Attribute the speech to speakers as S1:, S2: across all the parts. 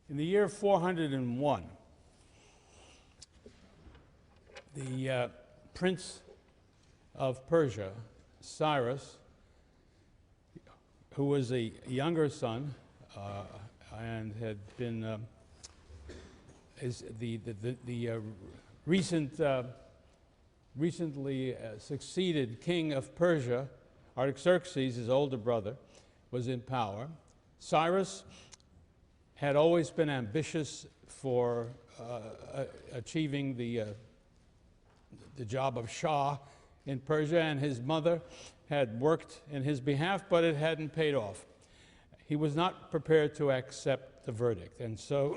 S1: In the year 401, the prince of Persia, Cyrus, who was a younger son and had been recently succeeded king of Persia, Artaxerxes, his older brother, was in power. Cyrus had always been ambitious for achieving the job of Shah in Persia, and his mother had worked in his behalf, but it hadn't paid off. He was not prepared to accept the verdict, and so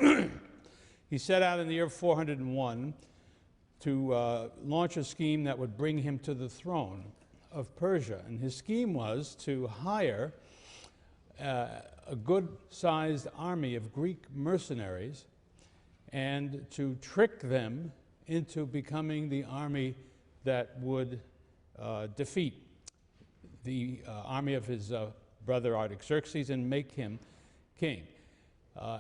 S1: he set out in the year 401 to launch a scheme that would bring him to the throne of Persia. And his scheme was to hire a good-sized army of Greek mercenaries and to trick them into becoming the army that would defeat the army of his brother Artaxerxes and make him king.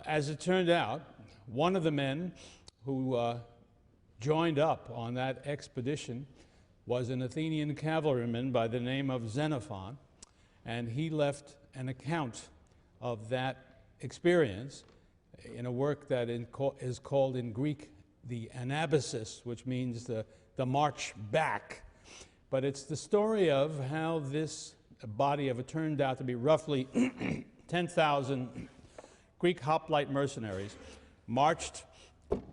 S1: As it turned out, one of the men who joined up on that expedition was an Athenian cavalryman by the name of Xenophon, and he left an account of that experience in a work that is called in Greek the Anabasis, which means the march back. But it's the story of how this body of it turned out to be roughly 10,000 Greek hoplite mercenaries marched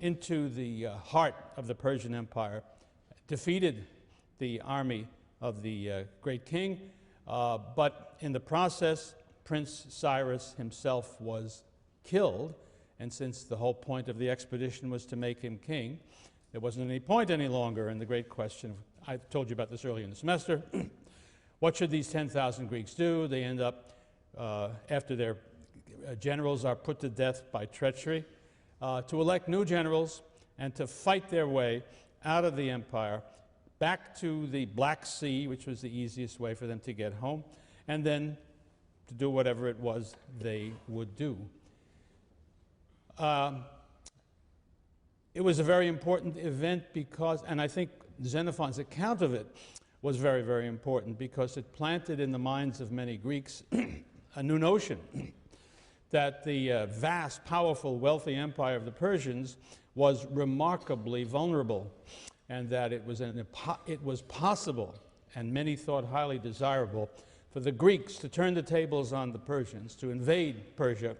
S1: into the heart of the Persian Empire, defeated the army of the great king, but in the process, Prince Cyrus himself was killed, and since the whole point of the expedition was to make him king, there wasn't any point any longer in the great question. I told you about this earlier in the semester. What should these 10,000 Greeks do? They end up, after their generals are put to death by treachery, to elect new generals and to fight their way out of the empire back to the Black Sea, which was the easiest way for them to get home, and then to do whatever it was they would do. It was a very important event because, and I think Xenophon's account of it was very, very important because it planted in the minds of many Greeks a new notion that the vast, powerful, wealthy empire of the Persians was remarkably vulnerable, and that it was possible, and many thought highly desirable, for the Greeks to turn the tables on the Persians, to invade Persia,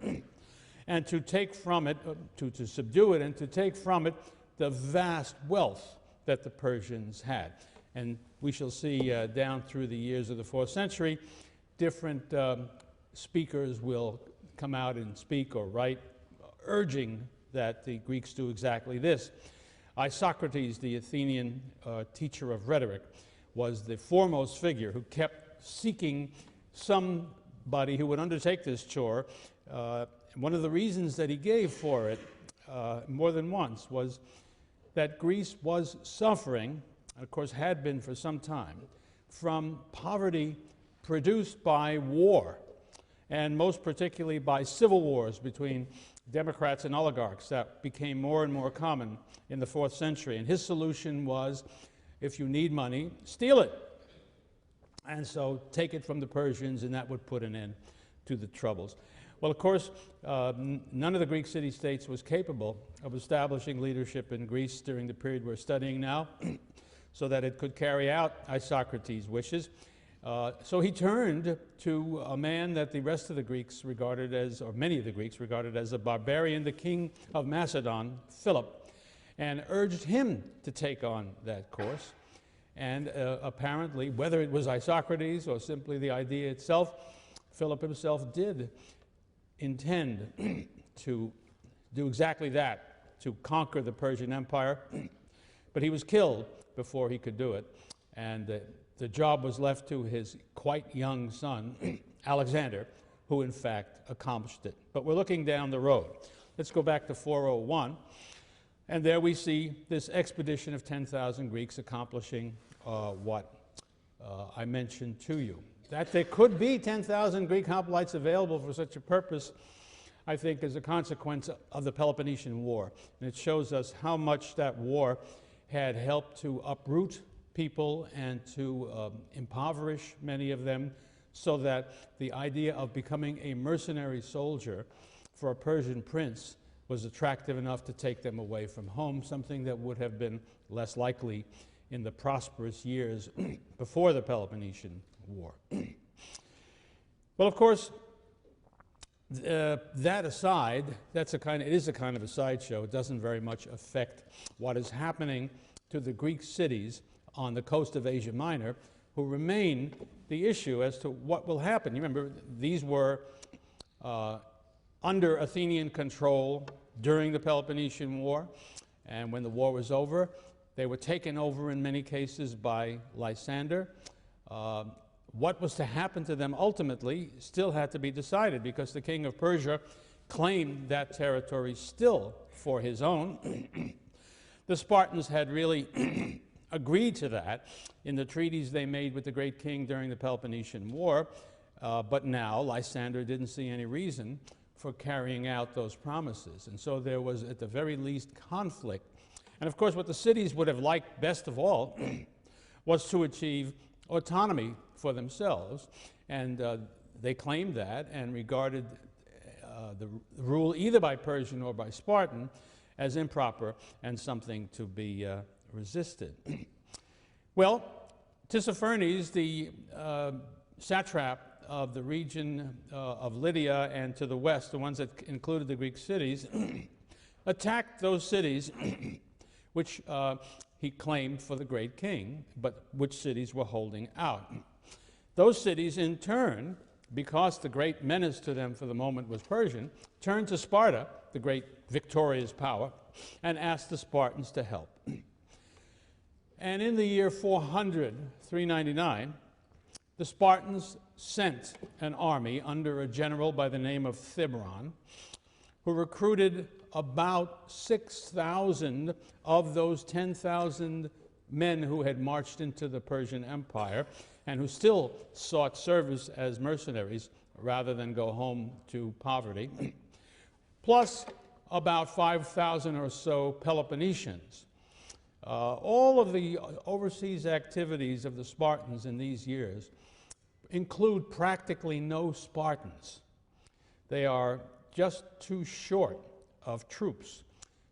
S1: and to take from it, to subdue it, and to take from it the vast wealth that the Persians had. And we shall see down through the years of the 4th century, different speakers will come out and speak or write, urging that the Greeks do exactly this. Isocrates, the Athenian teacher of rhetoric, was the foremost figure who kept seeking somebody who would undertake this chore. One of the reasons that he gave for it, more than once, was that Greece was suffering, and of course had been for some time, from poverty produced by war, and most particularly by civil wars between democrats and oligarchs that became more and more common in the 4th century. And his solution was, if you need money, steal it. And so take it from the Persians, and that would put an end to the troubles. Well, of course, none of the Greek city-states was capable of establishing leadership in Greece during the period we're studying now so that it could carry out Isocrates' wishes. So he turned to a man that the rest of the Greeks regarded as, or many of the Greeks regarded as a barbarian, the king of Macedon, Philip, and urged him to take on that course. And apparently, whether it was Isocrates or simply the idea itself, Philip himself did intend to do exactly that, to conquer the Persian Empire, but he was killed before he could do it, and the job was left to his quite young son, Alexander, who in fact accomplished it. But we're looking down the road. Let's go back to 401, and there we see this expedition of 10,000 Greeks accomplishing what I mentioned to you. That there could be 10,000 Greek hoplites available for such a purpose I think, as a consequence of the Peloponnesian War. And it shows us how much that war had helped to uproot people and to impoverish many of them, so that the idea of becoming a mercenary soldier for a Persian prince was attractive enough to take them away from home, something that would have been less likely in the prosperous years before the Peloponnesian War. Well, of course, that aside, it is a kind of a sideshow. It doesn't very much affect what is happening to the Greek cities on the coast of Asia Minor, who remain the issue as to what will happen. You remember, these were under Athenian control during the Peloponnesian War, and when the war was over, they were taken over in many cases by Lysander. What was to happen to them ultimately still had to be decided, because the king of Persia claimed that territory still for his own. The Spartans had really agreed to that in the treaties they made with the great king during the Peloponnesian War, but now Lysander didn't see any reason for carrying out those promises. And so there was, at the very least, conflict. And of course, what the cities would have liked best of all was to achieve autonomy for themselves. And they claimed that and regarded the rule either by Persian or by Spartan as improper and something to be resisted. Well, Tissaphernes, the satrap of the region of Lydia and to the west, the ones that included the Greek cities, attacked those cities which he claimed for the great king, but which cities were holding out. Those cities, in turn, because the great menace to them for the moment was Persian, turned to Sparta, the great victorious power, and asked the Spartans to help. And in the year 400, 399, the Spartans sent an army under a general by the name of Thibron, who recruited about 6,000 of those 10,000 men who had marched into the Persian Empire and who still sought service as mercenaries rather than go home to poverty, plus about 5,000 or so Peloponnesians. All of the overseas activities of the Spartans in these years include practically no Spartans. They are just too short of troops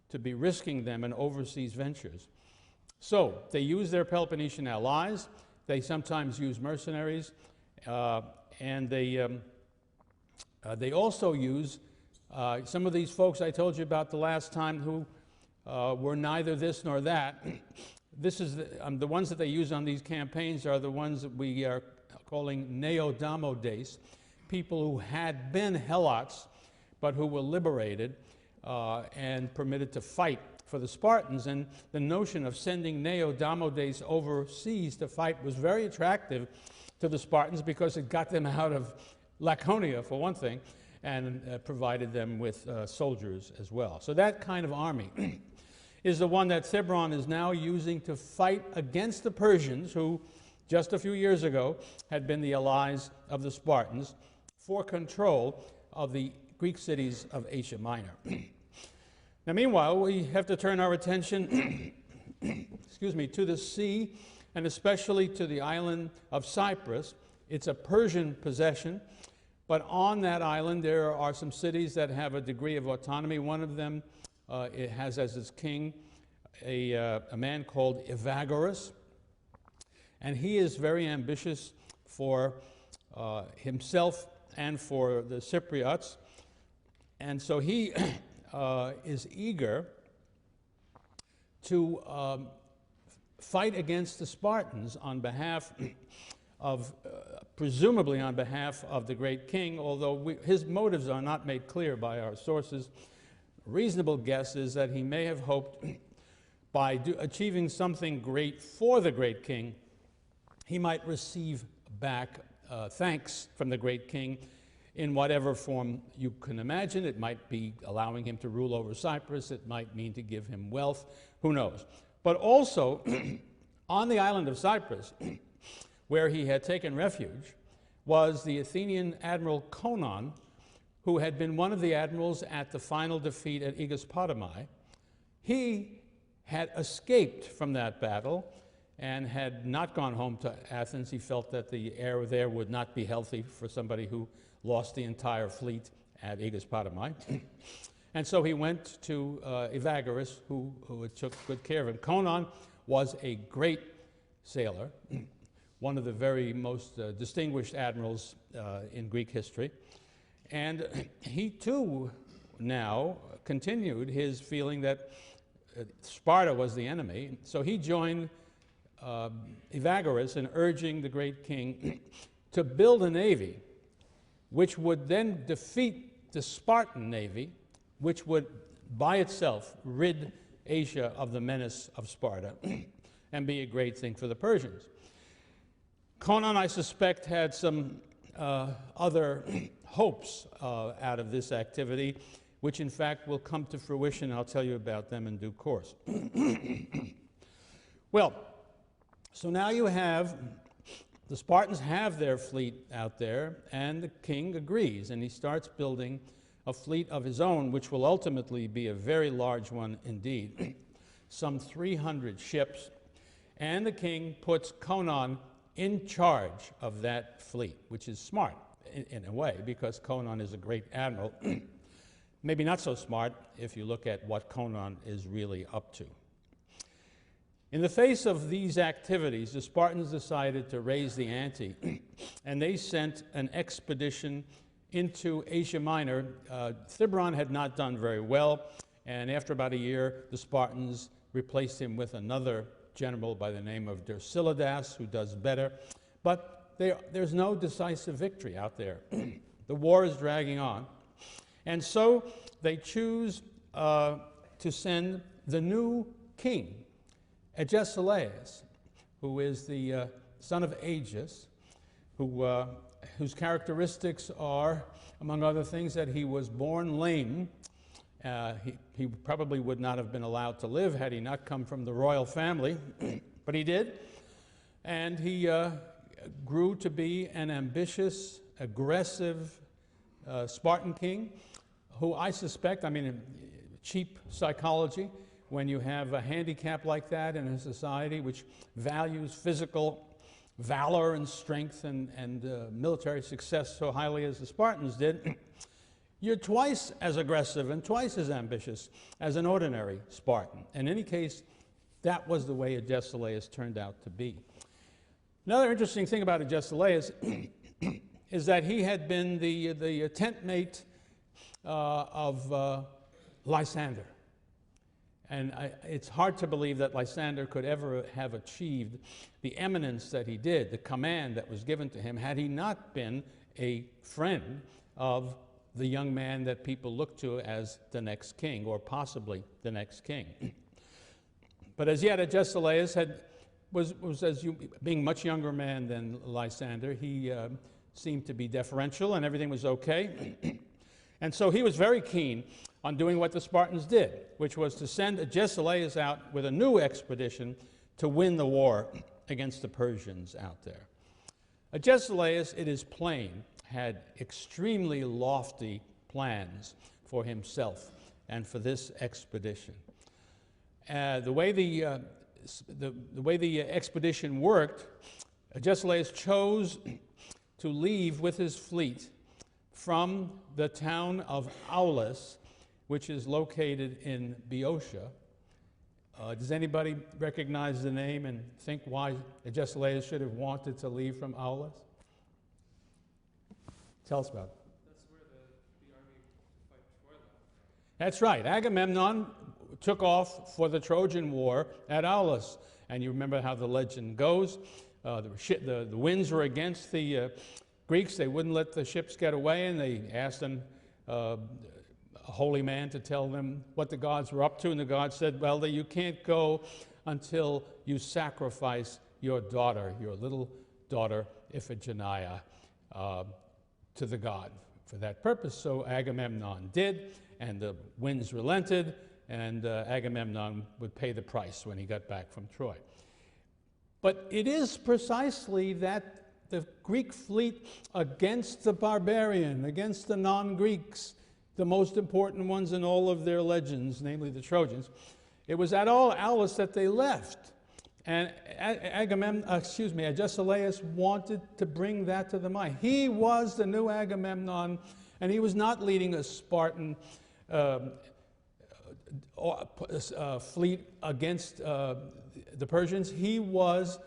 S1: to be risking them in overseas ventures. So they use their Peloponnesian allies, they sometimes use mercenaries, and they also use some of these folks I told you about the last time who were neither this nor that. This is the ones that they use on these campaigns are the ones that we are calling neo-damodes, people who had been helots but who were liberated and permitted to fight for the Spartans. And the notion of sending neo-damodes overseas to fight was very attractive to the Spartans because it got them out of Laconia, for one thing, and provided them with soldiers as well. So that kind of army is the one that Thibron is now using to fight against the Persians, who just a few years ago had been the allies of the Spartans for control of the Greek cities of Asia Minor. Now, meanwhile, we have to turn our attention to the sea, and especially to the island of Cyprus. It's a Persian possession, but on that island there are some cities that have a degree of autonomy. One of them it has as its king a man called Evagorus, and he is very ambitious for himself and for the Cypriots, and so he is eager to fight against the Spartans on behalf of, presumably on behalf of the great king, although his motives are not made clear by our sources. A reasonable guess is that he may have hoped by achieving something great for the great king, he might receive back thanks from the great king in whatever form you can imagine. It might be allowing him to rule over Cyprus. It might mean to give him wealth. Who knows? But also, on the island of Cyprus, where he had taken refuge, was the Athenian admiral Conon, who had been one of the admirals at the final defeat at Aegospotami, he had escaped from that battle and had not gone home to Athens. He felt that the air there would not be healthy for somebody who lost the entire fleet at Aegospotami. And so he went to Evagrius, who took good care of him. Conon was a great sailor, one of the very most distinguished admirals in Greek history. And he too now continued his feeling that Sparta was the enemy. So he joined Evagrius in urging the great king to build a navy which would then defeat the Spartan navy, which would by itself rid Asia of the menace of Sparta and be a great thing for the Persians. Conon, I suspect, had some other hopes out of this activity, which in fact will come to fruition. I'll tell you about them in due course. Well, so now you have, the Spartans have their fleet out there, and the king agrees, and he starts building a fleet of his own, which will ultimately be a very large one indeed, some 300 ships, and the king puts Conon in charge of that fleet, which is smart in a way, because Conon is a great admiral. Maybe not so smart if you look at what Conon is really up to. In the face of these activities, the Spartans decided to raise the ante, and they sent an expedition into Asia Minor. Thibron had not done very well, and after about a year, the Spartans replaced him with another general by the name of Dercyllidas, who does better. But there's no decisive victory out there. The war is dragging on. And so they choose to send the new king, Agesilaus, who is the son of Agis, whose characteristics are, among other things, that he was born lame. He probably would not have been allowed to live had he not come from the royal family, but he did. And he grew to be an ambitious, aggressive Spartan king, who I suspect, I mean, cheap psychology, when you have a handicap like that in a society which values physical valor and strength and military success so highly as the Spartans did, you're twice as aggressive and twice as ambitious as an ordinary Spartan. In any case, that was the way Agesilaus turned out to be. Another interesting thing about Agesilaus is that he had been the tent mate of Lysander. And it's hard to believe that Lysander could ever have achieved the eminence that he did, the command that was given to him, had he not been a friend of the young man that people look to as the next king, or possibly the next king. But as yet, Agesilaus was being a much younger man than Lysander. He seemed to be deferential, and everything was okay. And so he was very keen on doing what the Spartans did, which was to send Agesilaus out with a new expedition to win the war against the Persians out there. Agesilaus, it is plain, had extremely lofty plans for himself and for this expedition. The way the expedition worked, Agesilaus chose to leave with his fleet from the town of Aulis, which is located in Boeotia. Does anybody recognize the name and think why Agesilaus should have wanted to leave from Aulis? Tell us about it.
S2: That's where the army to fight Troy left.
S1: That's right. Agamemnon took off for the Trojan War at Aulis. And you remember how the legend goes. The winds were against the Greeks. They wouldn't let the ships get away, and they asked a holy man to tell them what the gods were up to. And the gods said, well, you can't go until you sacrifice your daughter, your little daughter, Iphigenia, to the god for that purpose. So Agamemnon did, and the winds relented, and Agamemnon would pay the price when he got back from Troy. But it is precisely that the Greek fleet against the barbarian, against the non-Greeks, the most important ones in all of their legends, namely the Trojans. It was at Aulis that they left. And Agesilaus wanted to bring that to the mind. He was the new Agamemnon, and he was not leading a Spartan fleet against the Persians. He was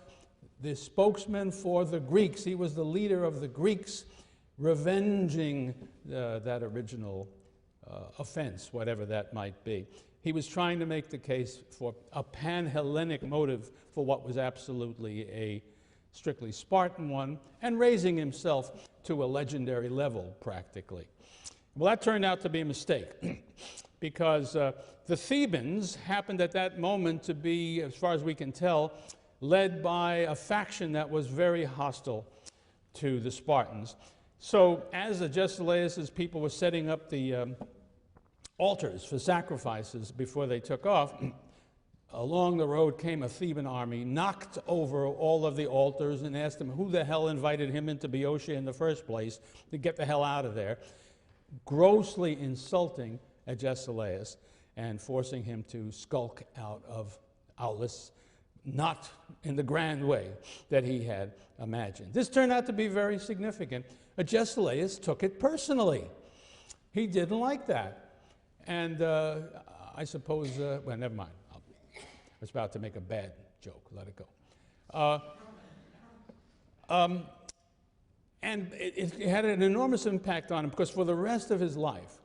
S1: the spokesman for the Greeks. He was the leader of the Greeks, revenging that original offense, whatever that might be. He was trying to make the case for a pan-Hellenic motive for what was absolutely a strictly Spartan one, and raising himself to a legendary level, practically. Well, that turned out to be a mistake, because the Thebans happened at that moment to be, as far as we can tell, led by a faction that was very hostile to the Spartans. So as Agesilaus' people were setting up the altars for sacrifices before they took off, along the road came a Theban army, knocked over all of the altars, and asked them who the hell invited him into Boeotia in the first place, to get the hell out of there, grossly insulting Agesilaus and forcing him to skulk out of Aulis, not in the grand way that he had imagined. This turned out to be very significant. Agesilaus took it personally. He didn't like that. And I suppose, well, never mind. I was about to make a bad joke. Let it go. And it had an enormous impact on him, because for the rest of his life,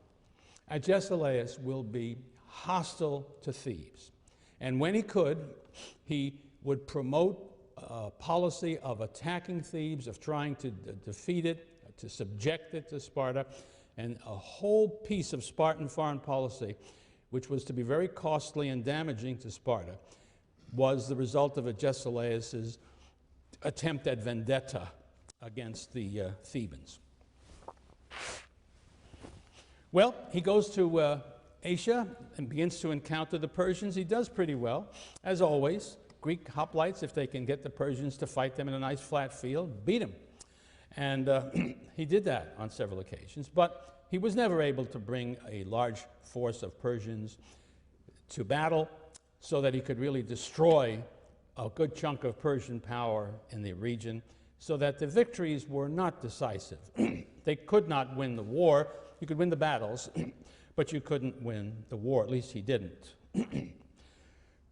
S1: Agesilaus will be hostile to Thebes. And when he could, he would promote a policy of attacking Thebes, of trying to defeat it, to subject it to Sparta, and a whole piece of Spartan foreign policy, which was to be very costly and damaging to Sparta, was the result of Agesilaus' attempt at vendetta against the Thebans. Well, he goes to Asia and begins to encounter the Persians. He does pretty well, as always. Greek hoplites, if they can get the Persians to fight them in a nice flat field, beat them. And he did that on several occasions, but he was never able to bring a large force of Persians to battle so that he could really destroy a good chunk of Persian power in the region, so that the victories were not decisive. They could not win the war. You could win the battles, but you couldn't win the war. At least he didn't.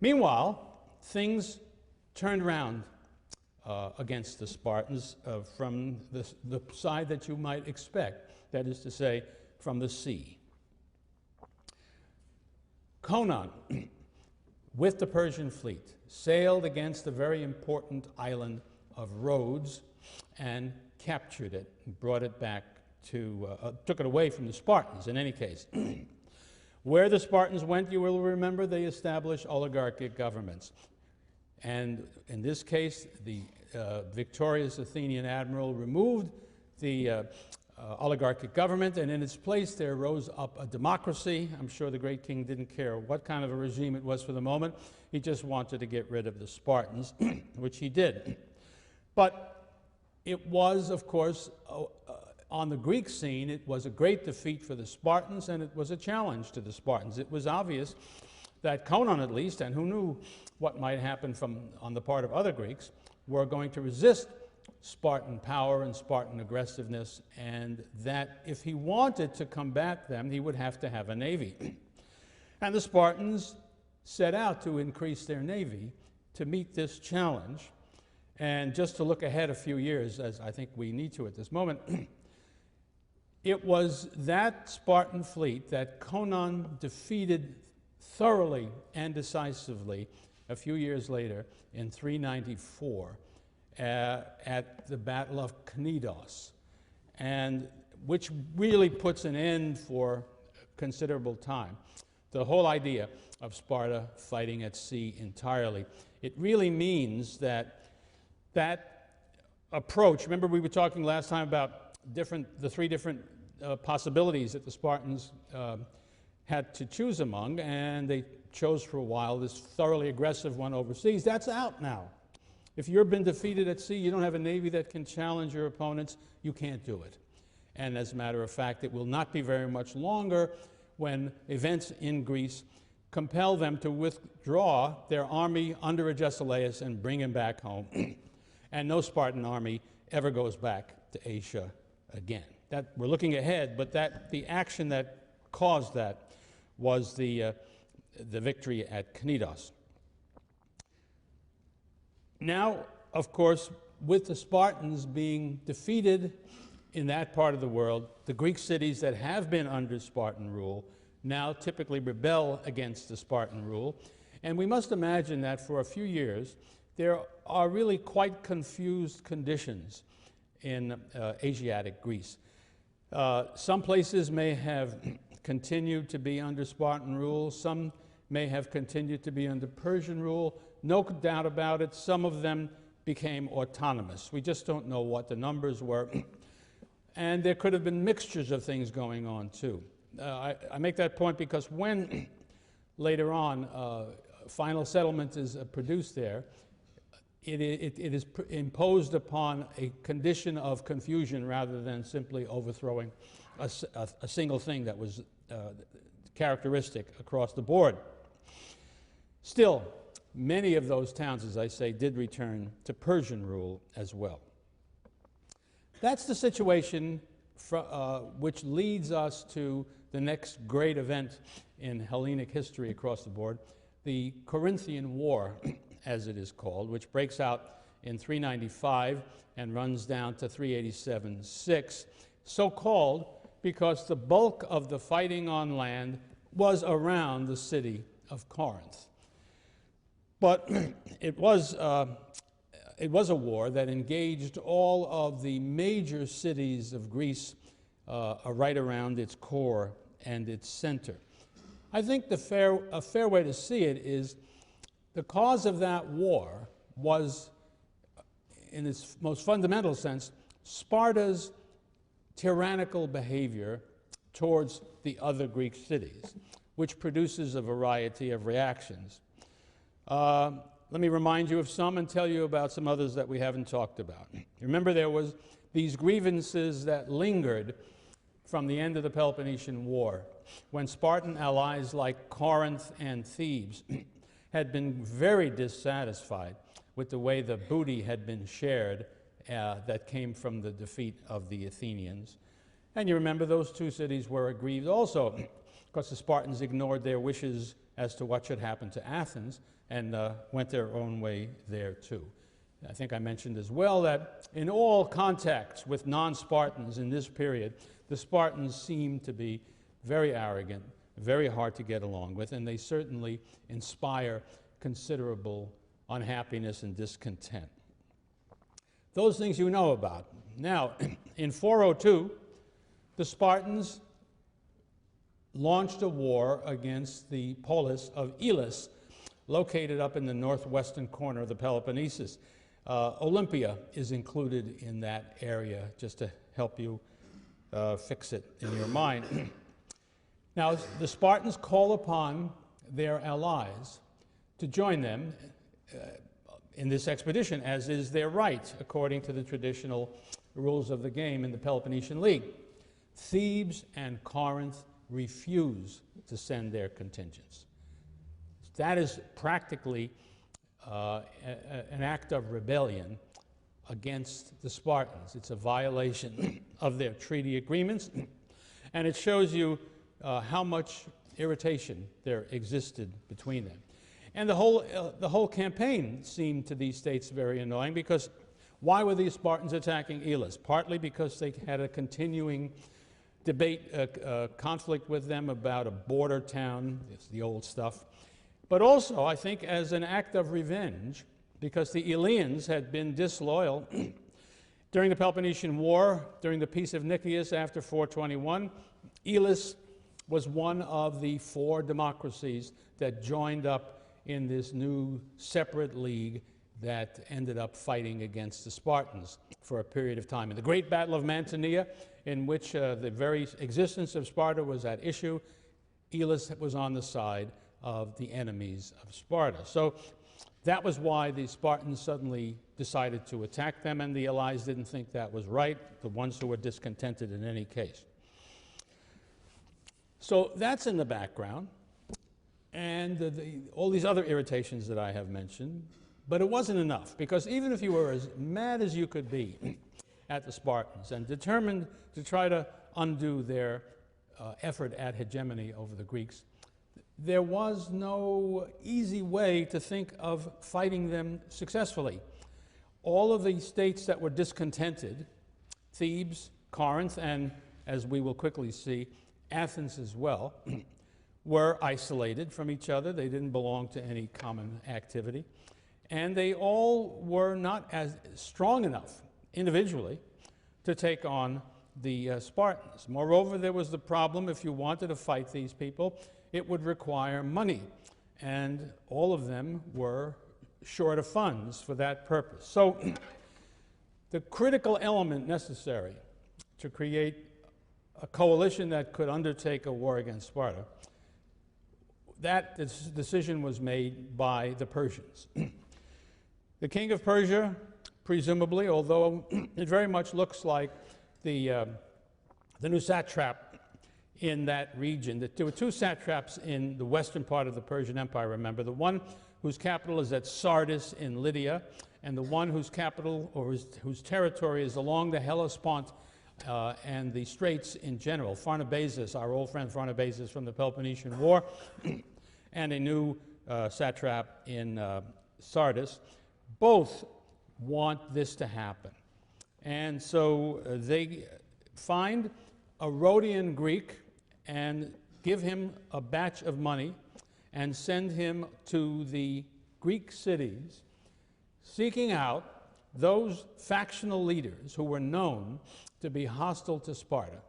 S1: Meanwhile, things turned around against the Spartans from the side that you might expect, that is to say, from the sea. Conon, with the Persian fleet, sailed against the very important island of Rhodes and captured it, and brought it back to, took it away from the Spartans in any case. Where the Spartans went, you will remember, they established oligarchic governments. And in this case, the victorious Athenian admiral removed the oligarchic government, and in its place there rose up a democracy. I'm sure the great king didn't care what kind of a regime it was for the moment. He just wanted to get rid of the Spartans, which he did. But it was, of course, on the Greek scene, it was a great defeat for the Spartans, and it was a challenge to the Spartans. It was obvious that Conon, at least, and who knew what might happen on the part of other Greeks, were going to resist Spartan power and Spartan aggressiveness, and that if he wanted to combat them, he would have to have a navy. And the Spartans set out to increase their navy to meet this challenge. And just to look ahead a few years, as I think we need to at this moment, it was that Spartan fleet that Conon defeated thoroughly and decisively a few years later in 394 at the Battle of Knidos, and which really puts an end for considerable time the whole idea of Sparta fighting at sea entirely. It really means that that approach, remember we were talking last time about the three different possibilities that the Spartans had to choose among, and they chose for a while this thoroughly aggressive one overseas. That's out now. If you've been defeated at sea, you don't have a navy that can challenge your opponents, you can't do it. And as a matter of fact, it will not be very much longer when events in Greece compel them to withdraw their army under Agesilaus and bring him back home. And no Spartan army ever goes back to Asia again. That, we're looking ahead, but the action that caused that was the victory at Knidos. Now, of course, with the Spartans being defeated in that part of the world, the Greek cities that have been under Spartan rule now typically rebel against the Spartan rule. And we must imagine that for a few years, there are really quite confused conditions in Asiatic Greece. Some places may have continued to be under Spartan rule. Some may have continued to be under Persian rule. No doubt about it, some of them became autonomous. We just don't know what the numbers were. And there could have been mixtures of things going on, too. I make that point because when, later on, final settlement is produced there, it is imposed upon a condition of confusion rather than simply overthrowing a single thing that was characteristic across the board. Still, many of those towns, as I say, did return to Persian rule as well. That's the situation which leads us to the next great event in Hellenic history across the board, the Corinthian War, as it is called, which breaks out in 395 and runs down to 387-6, so called because the bulk of the fighting on land was around the city of Corinth. But it was a war that engaged all of the major cities of Greece right around its core and its center. I think a fair way to see it is the cause of that war was, in its most fundamental sense, Sparta's tyrannical behavior towards the other Greek cities, which produces a variety of reactions. Let me remind you of some and tell you about some others that we haven't talked about. Remember, there was these grievances that lingered from the end of the Peloponnesian War, when Spartan allies like Corinth and Thebes had been very dissatisfied with the way the booty had been shared that came from the defeat of the Athenians. And you remember those two cities were aggrieved also, because the Spartans ignored their wishes as to what should happen to Athens and went their own way there too. I think I mentioned as well that in all contacts with non-Spartans in this period, the Spartans seemed to be very arrogant, very hard to get along with, and they certainly inspire considerable unhappiness and discontent. Those things you know about. Now, in 402, the Spartans launched a war against the polis of Elis, located up in the northwestern corner of the Peloponnesus. Olympia is included in that area, just to help you fix it in your mind. Now, the Spartans call upon their allies to join them in this expedition, as is their right, according to the traditional rules of the game in the Peloponnesian League. Thebes and Corinth refuse to send their contingents. That is practically an act of rebellion against the Spartans. It's a violation of their treaty agreements, and it shows you how much irritation there existed between them. And the whole campaign seemed to these states very annoying, because why were these Spartans attacking Elis? Partly because they had a continuing debate, conflict with them about a border town. It's the old stuff. But also, I think, as an act of revenge, because the Eleans had been disloyal during the Peloponnesian War, during the Peace of Nicaeus after 421. Elis was one of the 4 democracies that joined up in this new separate league that ended up fighting against the Spartans for a period of time. In the Great Battle of Mantinea, in which the very existence of Sparta was at issue, Elis was on the side of the enemies of Sparta. So That was why the Spartans suddenly decided to attack them, and the allies didn't think that was right, the ones who were discontented in any case. So that's in the background, and all these other irritations that I have mentioned. But it wasn't enough, because even if you were as mad as you could be at the Spartans and determined to try to undo their effort at hegemony over the Greeks, there was no easy way to think of fighting them successfully. All of the states that were discontented, Thebes, Corinth, and as we will quickly see, Athens as well, were isolated from each other. They didn't belong to any common activity. And they all were not as strong enough individually to take on the Spartans. Moreover, there was the problem, if you wanted to fight these people, it would require money. And all of them were short of funds for that purpose. So the critical element necessary to create a coalition that could undertake a war against Sparta, that decision was made by the Persians. The king of Persia, presumably, although it very much looks like the new satrap in that region. There were two satraps in the western part of the Persian Empire, remember. The one whose capital is at Sardis in Lydia, and the one whose capital or whose territory is along the Hellespont and the Straits in general. Pharnabazus, our old friend Pharnabazus from the Peloponnesian War, and a new satrap in Sardis. Both want this to happen. And so they find a Rhodian Greek and give him a batch of money and send him to the Greek cities, seeking out those factional leaders who were known to be hostile to Sparta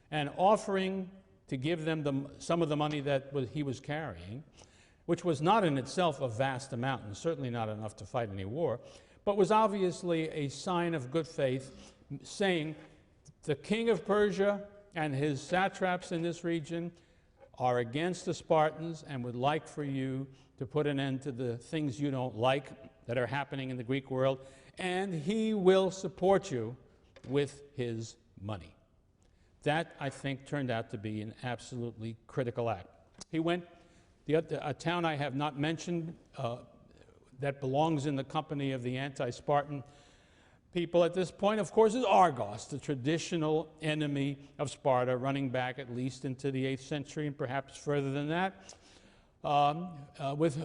S1: and offering to give them some of the money that he was carrying, which was not in itself a vast amount, and certainly not enough to fight any war, but was obviously a sign of good faith, saying the king of Persia and his satraps in this region are against the Spartans and would like for you to put an end to the things you don't like that are happening in the Greek world, and he will support you with his money. That, I think, turned out to be an absolutely critical act. He went, a town I have not mentioned that belongs in the company of the anti-Spartan people at this point, of course, is Argos, the traditional enemy of Sparta, running back at least into the 8th century and perhaps further than that,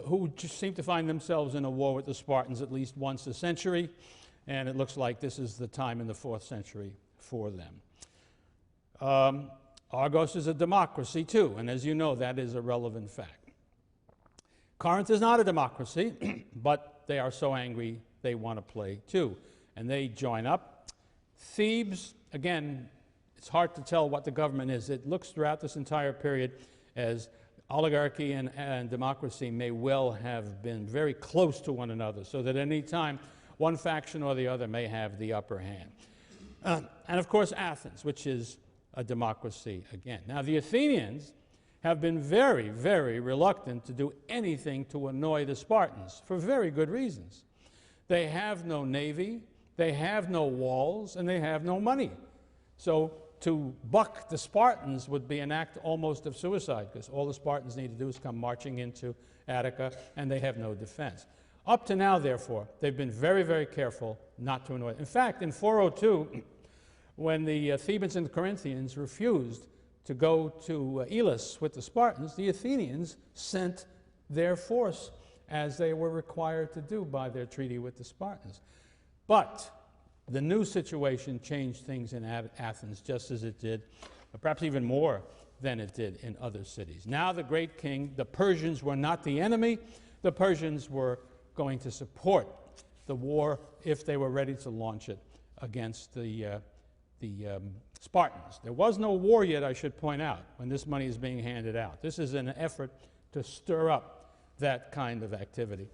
S1: who just seem to find themselves in a war with the Spartans at least once a century, and it looks like this is the time in the 4th century for them. Argos is a democracy too, and as you know, that is a relevant fact. Corinth is not a democracy, but they are so angry they want to play too, and they join up. Thebes, again, it's hard to tell what the government is. It looks throughout this entire period as oligarchy and democracy may well have been very close to one another, so that at any time one faction or the other may have the upper hand. And of course Athens, which is a democracy again. Now the Athenians have been very, very reluctant to do anything to annoy the Spartans for very good reasons. They have no navy, they have no walls, and they have no money. So to buck the Spartans would be an act almost of suicide, because all the Spartans need to do is come marching into Attica, and they have no defense. Up to now, therefore, they've been very, very careful not to annoy. In fact, in 402, when the Thebans and the Corinthians refused to go to Elis with the Spartans, the Athenians sent their force as they were required to do by their treaty with the Spartans. But the new situation changed things in Athens just as it did, perhaps even more than it did in other cities. Now the great king, the Persians were not the enemy. The Persians were going to support the war if they were ready to launch it against the Spartans. There was no war yet, I should point out, when this money is being handed out. This is an effort to stir up that kind of activity.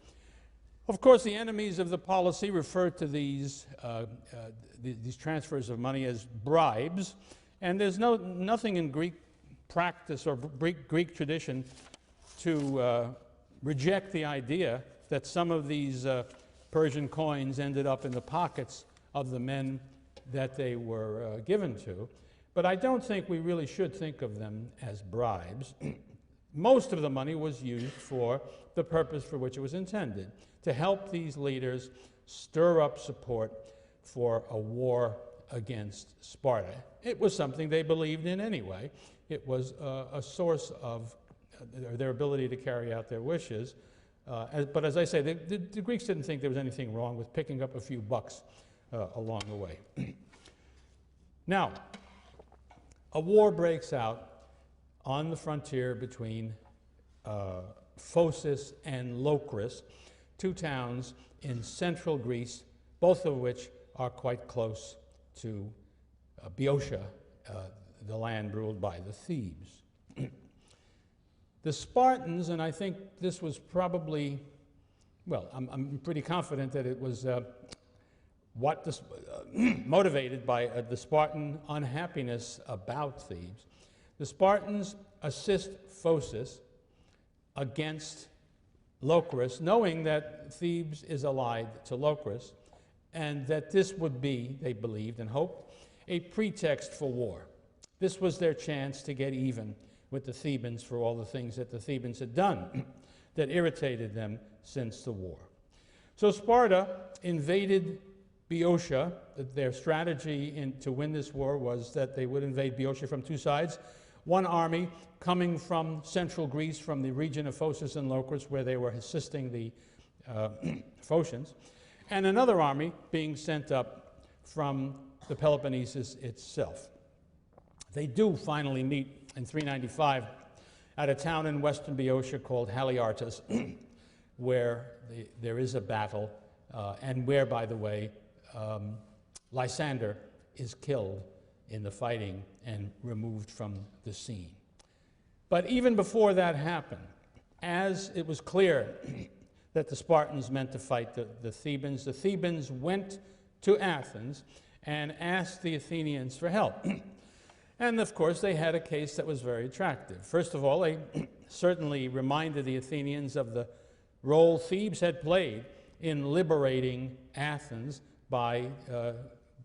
S1: Of course, the enemies of the policy refer to these transfers of money as bribes, and there's nothing in Greek practice or Greek tradition to reject the idea that some of these Persian coins ended up in the pockets of the men that they were given to. But I don't think we really should think of them as bribes. Most of the money was used for the purpose for which it was intended, to help these leaders stir up support for a war against Sparta. It was something they believed in anyway. It was a source of their ability to carry out their wishes. But as I say, the Greeks didn't think there was anything wrong with picking up a few bucks along the way. Now, a war breaks out on the frontier between Phocis and Locris, two towns in central Greece, both of which are quite close to Boeotia, the land ruled by the Thebes. The Spartans, and I think this was probably, well, I'm pretty confident that it was motivated by the Spartan unhappiness about Thebes. The Spartans assist Phocis against Locris, knowing that Thebes is allied to Locris, and that this would be, they believed and hoped, a pretext for war. This was their chance to get even with the Thebans for all the things that the Thebans had done that irritated them since the war. So Sparta invaded Boeotia. Their strategy to win this war was that they would invade Boeotia from two sides. One army coming from central Greece, from the region of Phocis and Locris, where they were assisting the Phocians, and another army being sent up from the Peloponnesus itself. They do finally meet in 395 at a town in western Boeotia called Haliartus, where there is a battle, and where, by the way, Lysander is killed in the fighting and removed from the scene. But even before that happened, as it was clear that the Spartans meant to fight the Thebans went to Athens and asked the Athenians for help. And of course, they had a case that was very attractive. First of all, they certainly reminded the Athenians of the role Thebes had played in liberating Athens by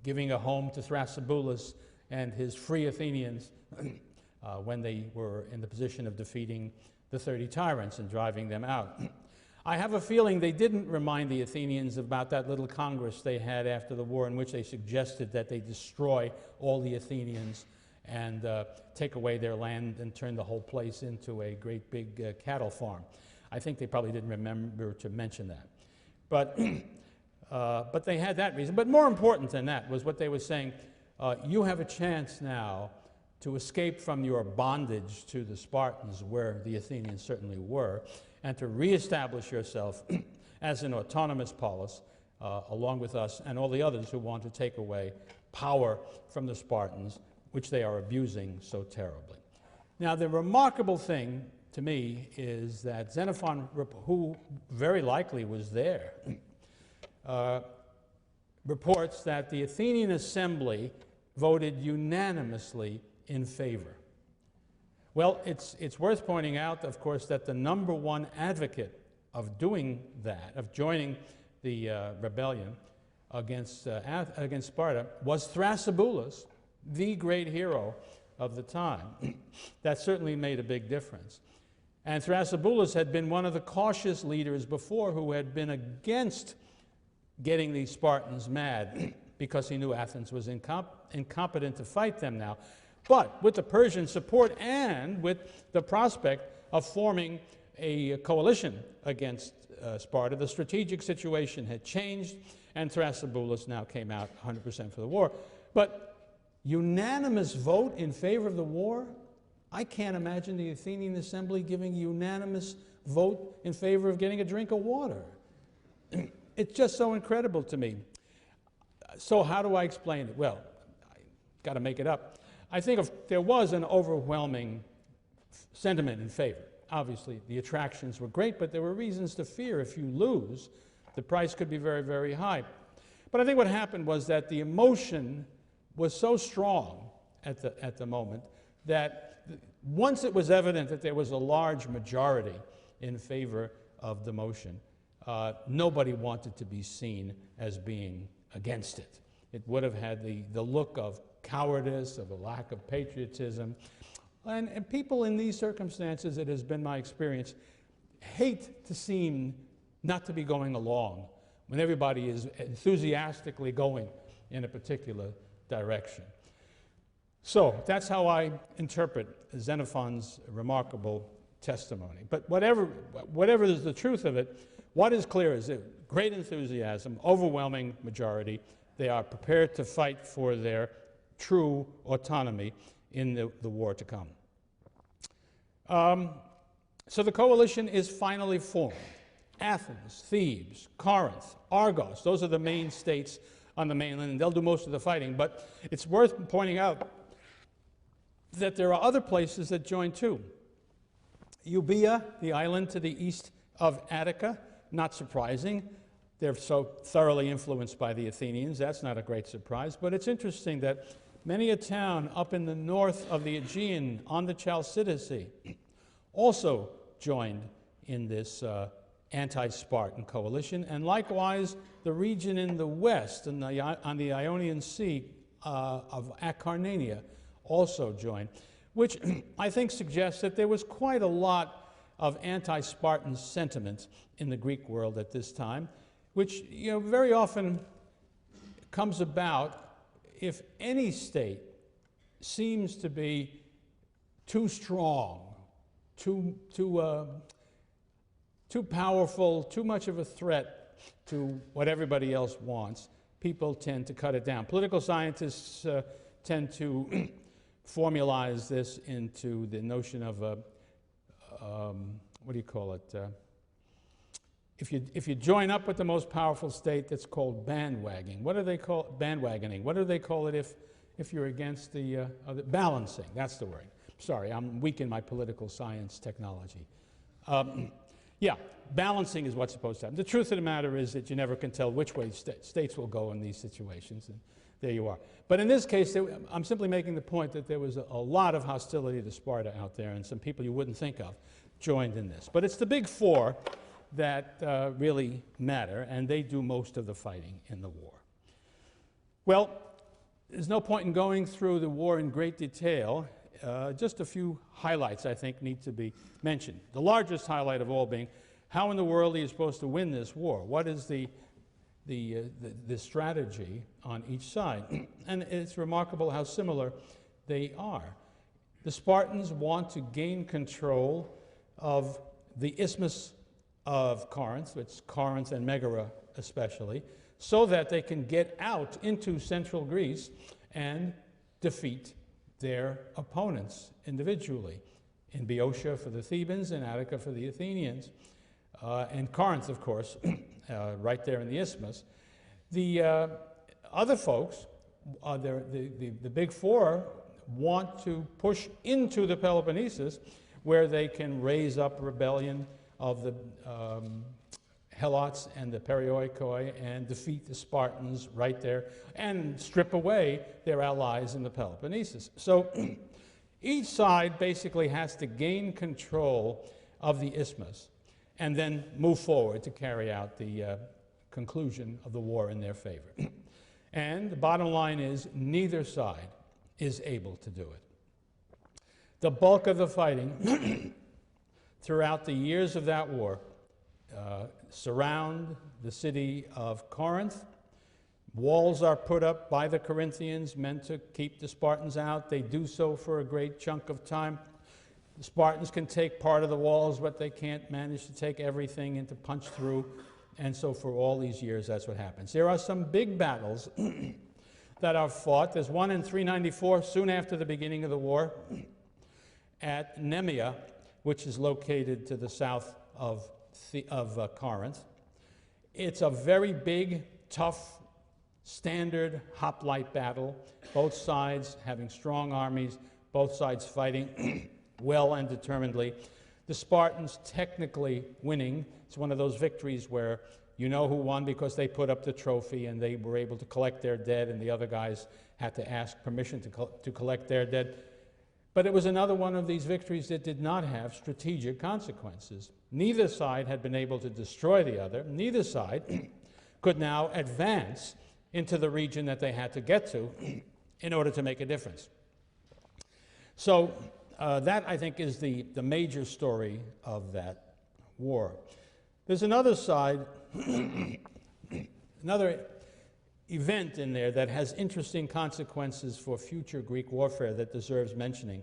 S1: giving a home to Thrasybulus and his free Athenians when they were in the position of defeating the 30 tyrants and driving them out. I have a feeling they didn't remind the Athenians about that little congress they had after the war in which they suggested that they destroy all the Athenians and take away their land and turn the whole place into a great big cattle farm. I think they probably didn't remember to mention that. But they had that reason. But more important than that was what they were saying, you have a chance now to escape from your bondage to the Spartans, where the Athenians certainly were, and to reestablish yourself as an autonomous polis, along with us and all the others who want to take away power from the Spartans, which they are abusing so terribly. Now, the remarkable thing to me is that Xenophon, who very likely was there, reports that the Athenian assembly voted unanimously in favor. Well, it's worth pointing out, of course, that the number one advocate of doing that, of joining the rebellion against Sparta, was Thrasybulus, the great hero of the time. That certainly made a big difference. And Thrasybulus had been one of the cautious leaders before who had been against getting these Spartans mad because he knew Athens was incompetent to fight them now. But with the Persian support and with the prospect of forming a coalition against Sparta, the strategic situation had changed, and Thrasybulus now came out 100% for the war. But unanimous vote in favor of the war? I can't imagine the Athenian assembly giving a unanimous vote in favor of getting a drink of water. It's just so incredible to me. So how do I explain it? Well, I've got to make it up. I think there was an overwhelming sentiment in favor. Obviously, the attractions were great, but there were reasons to fear if you lose, the price could be very, very high. But I think what happened was that the emotion was so strong at the moment that once it was evident that there was a large majority in favor of the motion, nobody wanted to be seen as being against it. It would have had the look of cowardice, of a lack of patriotism. And people in these circumstances, it has been my experience, hate to seem not to be going along when everybody is enthusiastically going in a particular direction. So that's how I interpret Xenophon's remarkable testimony. But whatever is the truth of it, what is clear is that great enthusiasm, overwhelming majority. They are prepared to fight for their true autonomy in the war to come. So the coalition is finally formed. Athens, Thebes, Corinth, Argos, those are the main states on the mainland, and they'll do most of the fighting. But it's worth pointing out that there are other places that join too. Euboea, the island to the east of Attica, not surprising. They're so thoroughly influenced by the Athenians. That's not a great surprise. But it's interesting that many a town up in the north of the Aegean on the Chalcidice also joined in this anti-Spartan coalition. And likewise, the region in the west on the Ionian Sea of Acarnania also joined, which I think suggests that there was quite a lot of anti-Spartan sentiment in the Greek world at this time, which very often comes about if any state seems to be too strong, too powerful, too much of a threat to what everybody else wants. People tend to cut it down. Political scientists tend to formalize this into the notion of what do you call it? If you join up with the most powerful state, that's called bandwagoning. What do they call it? Bandwagoning. What do they call it if you're against the balancing? That's the word. Sorry, I'm weak in my political science technology. Yeah, balancing is what's supposed to happen. The truth of the matter is that you never can tell which way states will go in these situations, and there you are. But in this case, I'm simply making the point that there was a lot of hostility to Sparta out there, and some people you wouldn't think of joined in this. But it's the big four that really matter, and they do most of the fighting in the war. Well, there's no point in going through the war in great detail. Just a few highlights, I think, need to be mentioned. The largest highlight of all being, how in the world are you supposed to win this war? What is the strategy on each side? And it's remarkable how similar they are. The Spartans want to gain control of the Isthmus of Corinth, it's Corinth and Megara especially, so that they can get out into central Greece and defeat their opponents individually. In Boeotia for the Thebans, in Attica for the Athenians, and Corinth, of course, right there in the Isthmus. The other folks, the big four, want to push into the Peloponnesus, where they can raise up rebellion of the Helots and the Perioikoi and defeat the Spartans right there and strip away their allies in the Peloponnesus. So each side basically has to gain control of the Isthmus and then move forward to carry out the conclusion of the war in their favor. And the bottom line is neither side is able to do it. The bulk of the fighting throughout the years of that war surround the city of Corinth. Walls are put up by the Corinthians, meant to keep the Spartans out. They do so for a great chunk of time. The Spartans can take part of the walls, but they can't manage to take everything and to punch through. And so for all these years, that's what happens. There are some big battles that are fought. There's one in 394, soon after the beginning of the war, at Nemea, which is located to the south of Corinth. It's a very big, tough, standard hoplite battle, both sides having strong armies, both sides fighting well and determinedly. The Spartans technically winning. It's one of those victories where you know who won because they put up the trophy and they were able to collect their dead, and the other guys had to ask permission to collect their dead. But it was another one of these victories that did not have strategic consequences. Neither side had been able to destroy the other. Neither side could now advance into the region that they had to get to in order to make a difference. So that, I think, is the major story of that war. There's another side, another event in there that has interesting consequences for future Greek warfare that deserves mentioning.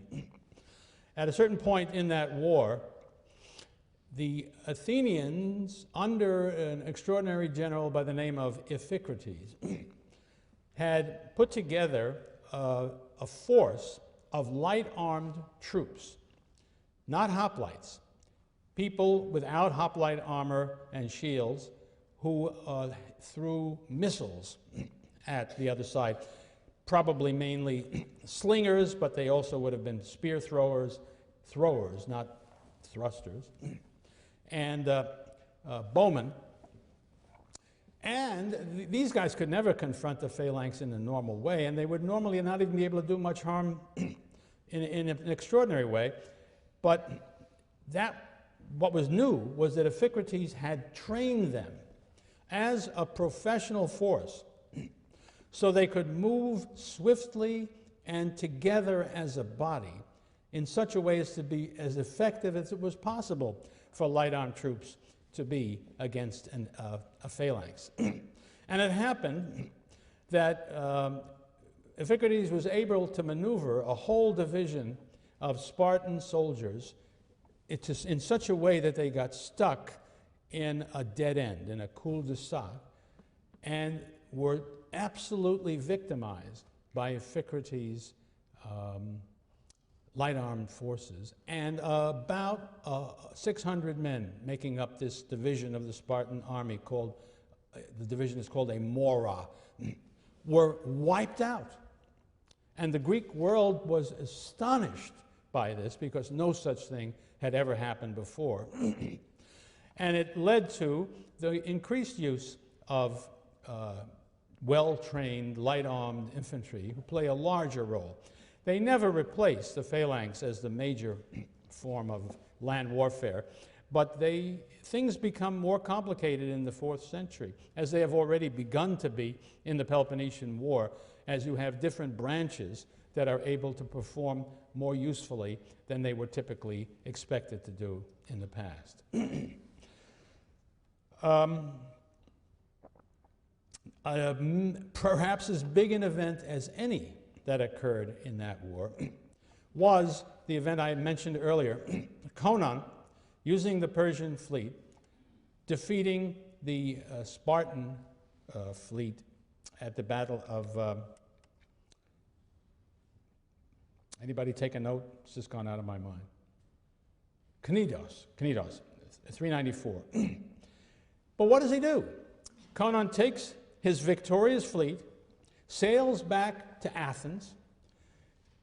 S1: At a certain point in that war, the Athenians, under an extraordinary general by the name of Iphicrates, had put together a force of light-armed troops, not hoplites, people without hoplite armor and shields who threw missiles at the other side, probably mainly slingers, but they also would have been spear throwers, not thrusters, and bowmen. And these guys could never confront the phalanx in a normal way, and they would normally not even be able to do much harm in an extraordinary way. But what was new was that Iphicrates had trained them as a professional force so they could move swiftly and together as a body in such a way as to be as effective as it was possible for light-armed troops to be against a phalanx. And it happened that Iphicrates was able to maneuver a whole division of Spartan soldiers in such a way that they got stuck in a dead end, in a cul-de-sac, and were absolutely victimized by Iphicrates' light-armed forces, and about 600 men making up this division of the Spartan army called, the division is called a mora, were wiped out. And the Greek world was astonished by this because no such thing had ever happened before. And it led to the increased use of well-trained, light-armed infantry who play a larger role. They never replaced the phalanx as the major form of land warfare, but things become more complicated in the 4th century, as they have already begun to be in the Peloponnesian War, as you have different branches that are able to perform more usefully than they were typically expected to do in the past. Perhaps as big an event as any that occurred in that war was the event I mentioned earlier. Kagan, using the Persian fleet, defeating the Spartan fleet at the Battle of... anybody take a note? It's just gone out of my mind. Knidos, 394. But what does he do? Kagan takes his victorious fleet, sails back to Athens.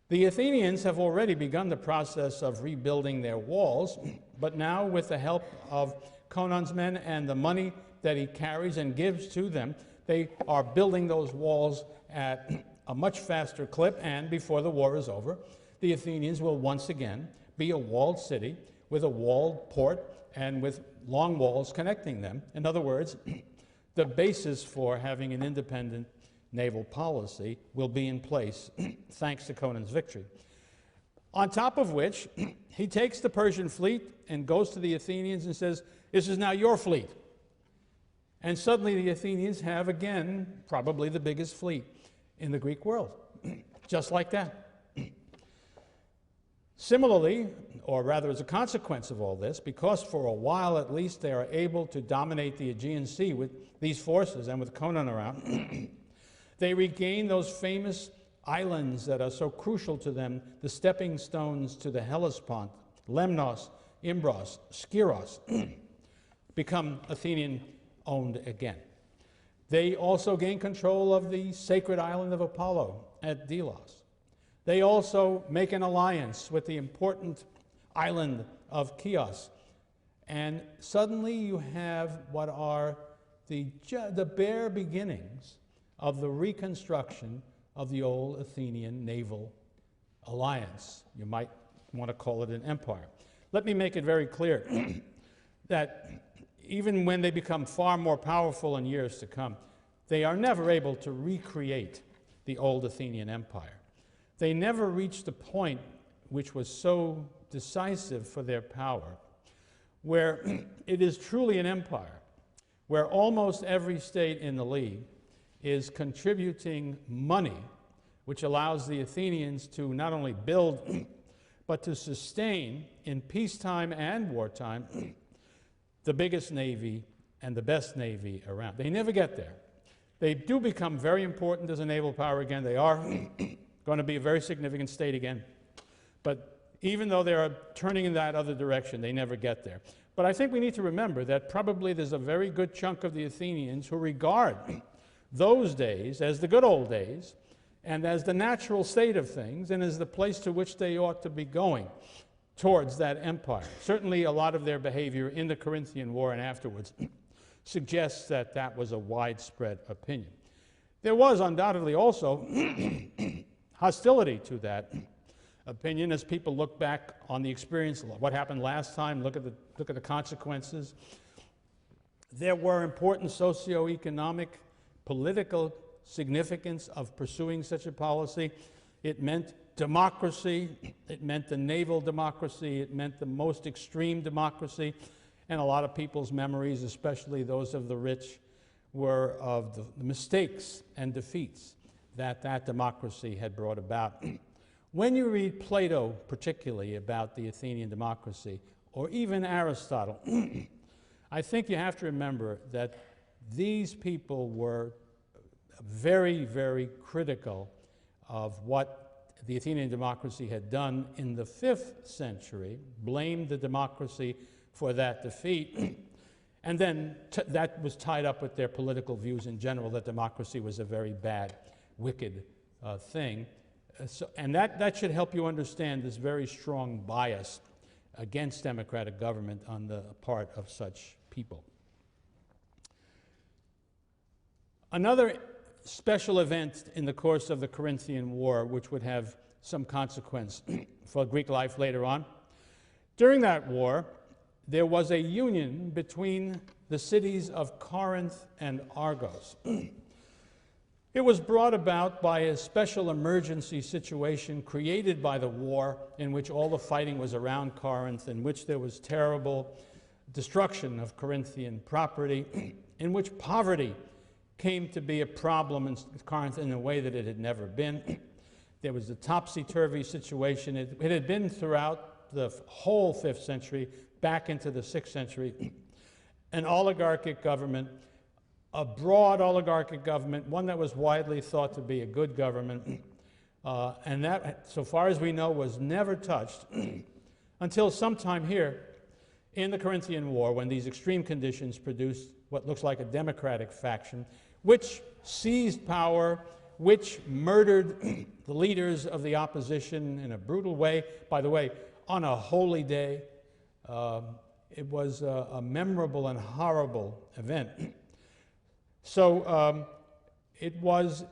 S1: The Athenians have already begun the process of rebuilding their walls, but now with the help of Kagan's men and the money that he carries and gives to them, they are building those walls at a much faster clip, and before the war is over, the Athenians will once again be a walled city with a walled port and with long walls connecting them. In other words, the basis for having an independent naval policy will be in place thanks to Kagan's victory. On top of which, he takes the Persian fleet and goes to the Athenians and says, "This is now your fleet." And suddenly the Athenians have, again, probably the biggest fleet in the Greek world, just like that. Similarly, or rather as a consequence of all this, because for a while at least they are able to dominate the Aegean Sea with these forces and with Kagan around, they regain those famous islands that are so crucial to them, the stepping stones to the Hellespont, Lemnos, Imbros, Skyros, become Athenian-owned again. They also gain control of the sacred island of Apollo at Delos. They also make an alliance with the important island of Chios. And suddenly you have what are the bare beginnings of the reconstruction of the old Athenian naval alliance. You might want to call it an empire. Let me make it very clear that even when they become far more powerful in years to come, they are never able to recreate the old Athenian empire. They never reached the point which was so decisive for their power, where it is truly an empire, where almost every state in the league is contributing money, which allows the Athenians to not only build, but to sustain in peacetime and wartime the biggest navy and the best navy around. They never get there. They do become very important as a naval power again. They are going to be a very significant state again. But even though they are turning in that other direction, they never get there. But I think we need to remember that probably there's a very good chunk of the Athenians who regard those days as the good old days and as the natural state of things and as the place to which they ought to be going towards that empire. Certainly a lot of their behavior in the Corinthian War and afterwards suggests that that was a widespread opinion. There was undoubtedly also hostility to that opinion as people look back on the experience, what happened last time, look at the consequences. There were important socioeconomic, political significance of pursuing such a policy. It meant democracy, it meant the naval democracy, it meant the most extreme democracy, and a lot of people's memories, especially those of the rich, were of the mistakes and defeats that that democracy had brought about. When you read Plato, particularly about the Athenian democracy, or even Aristotle, I think you have to remember that these people were very, very critical of what the Athenian democracy had done in the 5th century, blamed the democracy for that defeat, and then that was tied up with their political views in general, that democracy was a very bad, wicked thing. And that should help you understand this very strong bias against democratic government on the part of such people. Another special event in the course of the Corinthian War, which would have some consequence for Greek life later on, during that war, there was a union between the cities of Corinth and Argos. It was brought about by a special emergency situation created by the war in which all the fighting was around Corinth, in which there was terrible destruction of Corinthian property, in which poverty came to be a problem in Corinth in a way that it had never been. There was a topsy-turvy situation. It had been throughout the whole 5th century, back into the 6th century, an oligarchic government, a broad oligarchic government, one that was widely thought to be a good government, and that, so far as we know, was never touched until sometime here in the Corinthian War, when these extreme conditions produced what looks like a democratic faction, which seized power, which murdered the leaders of the opposition in a brutal way. By the way, on a holy day. It was a memorable and horrible event. So it was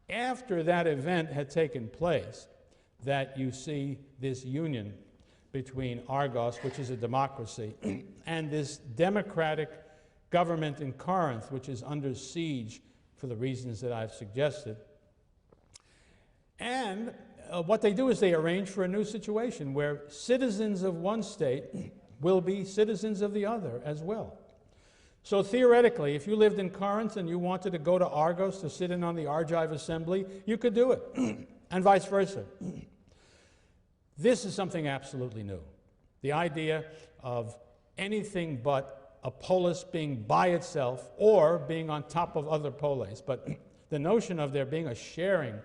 S1: after that event had taken place that you see this union between Argos, which is a democracy, and this democratic government in Corinth, which is under siege for the reasons that I've suggested. And what they do is they arrange for a new situation where citizens of one state will be citizens of the other as well. So theoretically, if you lived in Corinth and you wanted to go to Argos to sit in on the Argive assembly, you could do it, and vice versa. This is something absolutely new. The idea of anything but a polis being by itself or being on top of other polis, but the notion of there being a sharing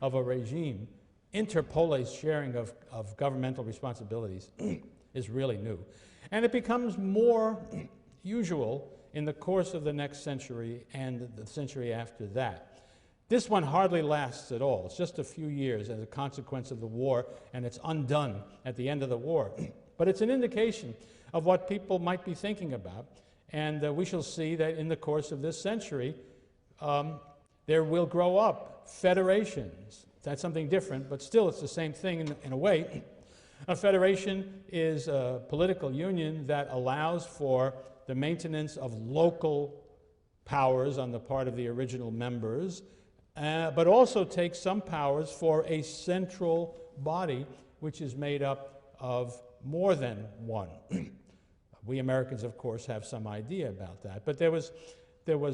S1: of a regime, interpolis sharing of governmental responsibilities is really new. And it becomes more usual in the course of the next century and the century after that. This one hardly lasts at all. It's just a few years as a consequence of the war, and it's undone at the end of the war. But it's an indication of what people might be thinking about, and we shall see that in the course of this century, there will grow up federations, That's something different, but still it's the same thing in a way. A federation is a political union that allows for the maintenance of local powers on the part of the original members, but also takes some powers for a central body which is made up of more than one. We Americans, of course, have some idea about that. But there was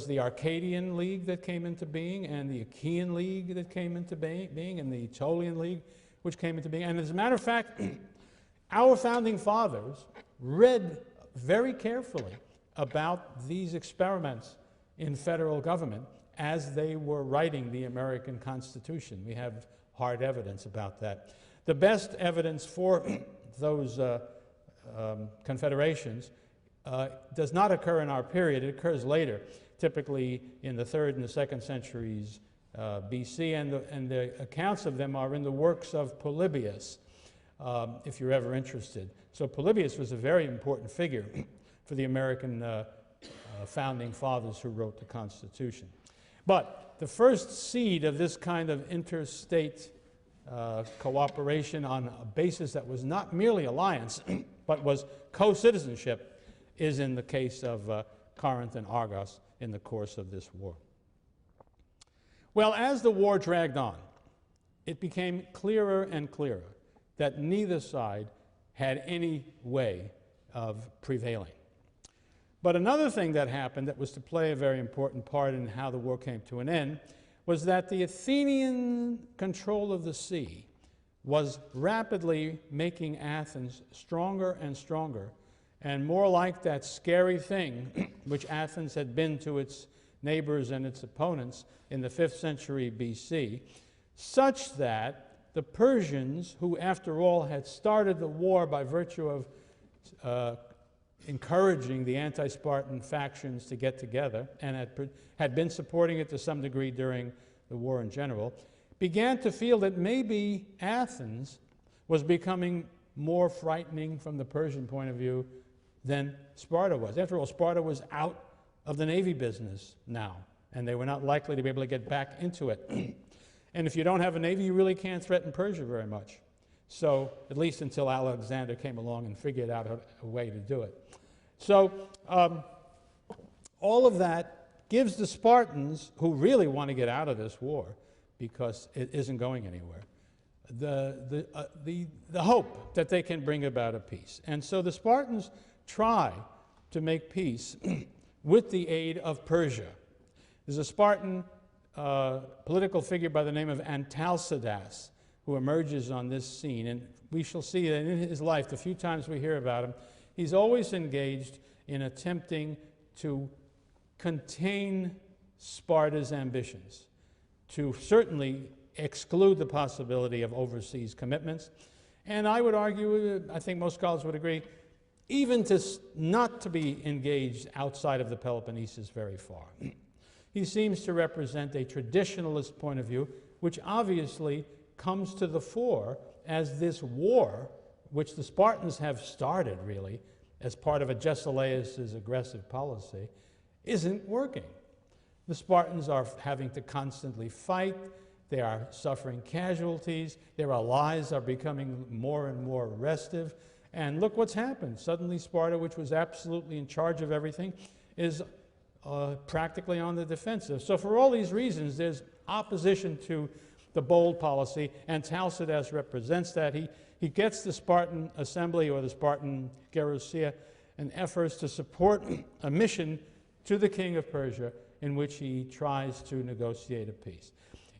S1: the Arcadian League that came into being, and the Achaean League that came into being, and the Aetolian League, which came into being. And as a matter of fact, our founding fathers read very carefully about these experiments in federal government as they were writing the American Constitution. We have hard evidence about that. The best evidence for those confederations does not occur in our period. It occurs later, typically in the 3rd and the 2nd centuries BC, and the accounts of them are in the works of Polybius, if you're ever interested. So Polybius was a very important figure for the American founding fathers who wrote the Constitution. But the first seed of this kind of interstate cooperation on a basis that was not merely alliance, but was co-citizenship, is in the case of Corinth and Argos in the course of this war. Well, as the war dragged on, it became clearer and clearer that neither side had any way of prevailing. But another thing that happened that was to play a very important part in how the war came to an end was that the Athenian control of the sea was rapidly making Athens stronger and stronger, and more like that scary thing which Athens had been to its neighbors and its opponents in the 5th century BC, such that the Persians, who after all had started the war by virtue of encouraging the anti-Spartan factions to get together, and had been supporting it to some degree during the war in general, began to feel that maybe Athens was becoming more frightening from the Persian point of view than Sparta was. After all, Sparta was out of the navy business now, and they were not likely to be able to get back into it. And if you don't have a navy, you really can't threaten Persia very much. So, at least until Alexander came along and figured out a way to do it. So, all of that gives the Spartans, who really want to get out of this war because it isn't going anywhere, the hope that they can bring about a peace. And so the Spartans try to make peace with the aid of Persia. There's a Spartan political figure by the name of Antalcidas who emerges on this scene, and we shall see that in his life, the few times we hear about him, he's always engaged in attempting to contain Sparta's ambitions, to certainly exclude the possibility of overseas commitments, and I would argue, I think most scholars would agree, even not to be engaged outside of the Peloponnesus very far. He seems to represent a traditionalist point of view, which obviously comes to the fore as this war, which the Spartans have started really as part of Agesilaus' aggressive policy, isn't working. The Spartans are having to constantly fight. They are suffering casualties. Their allies are becoming more and more restive. And look what's happened. Suddenly Sparta, which was absolutely in charge of everything, is practically on the defensive. So for all these reasons, there's opposition to the bold policy, and Antalcidas represents that. He gets the Spartan assembly, or the Spartan Gerousia, and efforts to support a mission to the king of Persia in which he tries to negotiate a peace.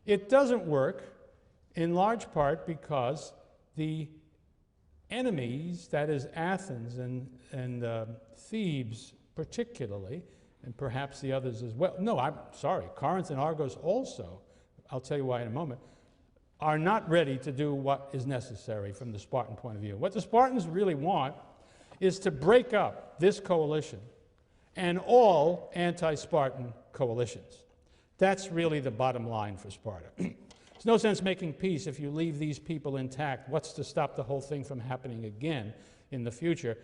S1: It doesn't work, in large part because the enemies, that is Athens and Thebes particularly, and perhaps the others as well. No, I'm sorry, Corinth and Argos also, I'll tell you why in a moment, are not ready to do what is necessary from the Spartan point of view. What the Spartans really want is to break up this coalition and all anti-Spartan coalitions. That's really the bottom line for Sparta. There's no sense making peace if you leave these people intact. What's to stop the whole thing from happening again in the future?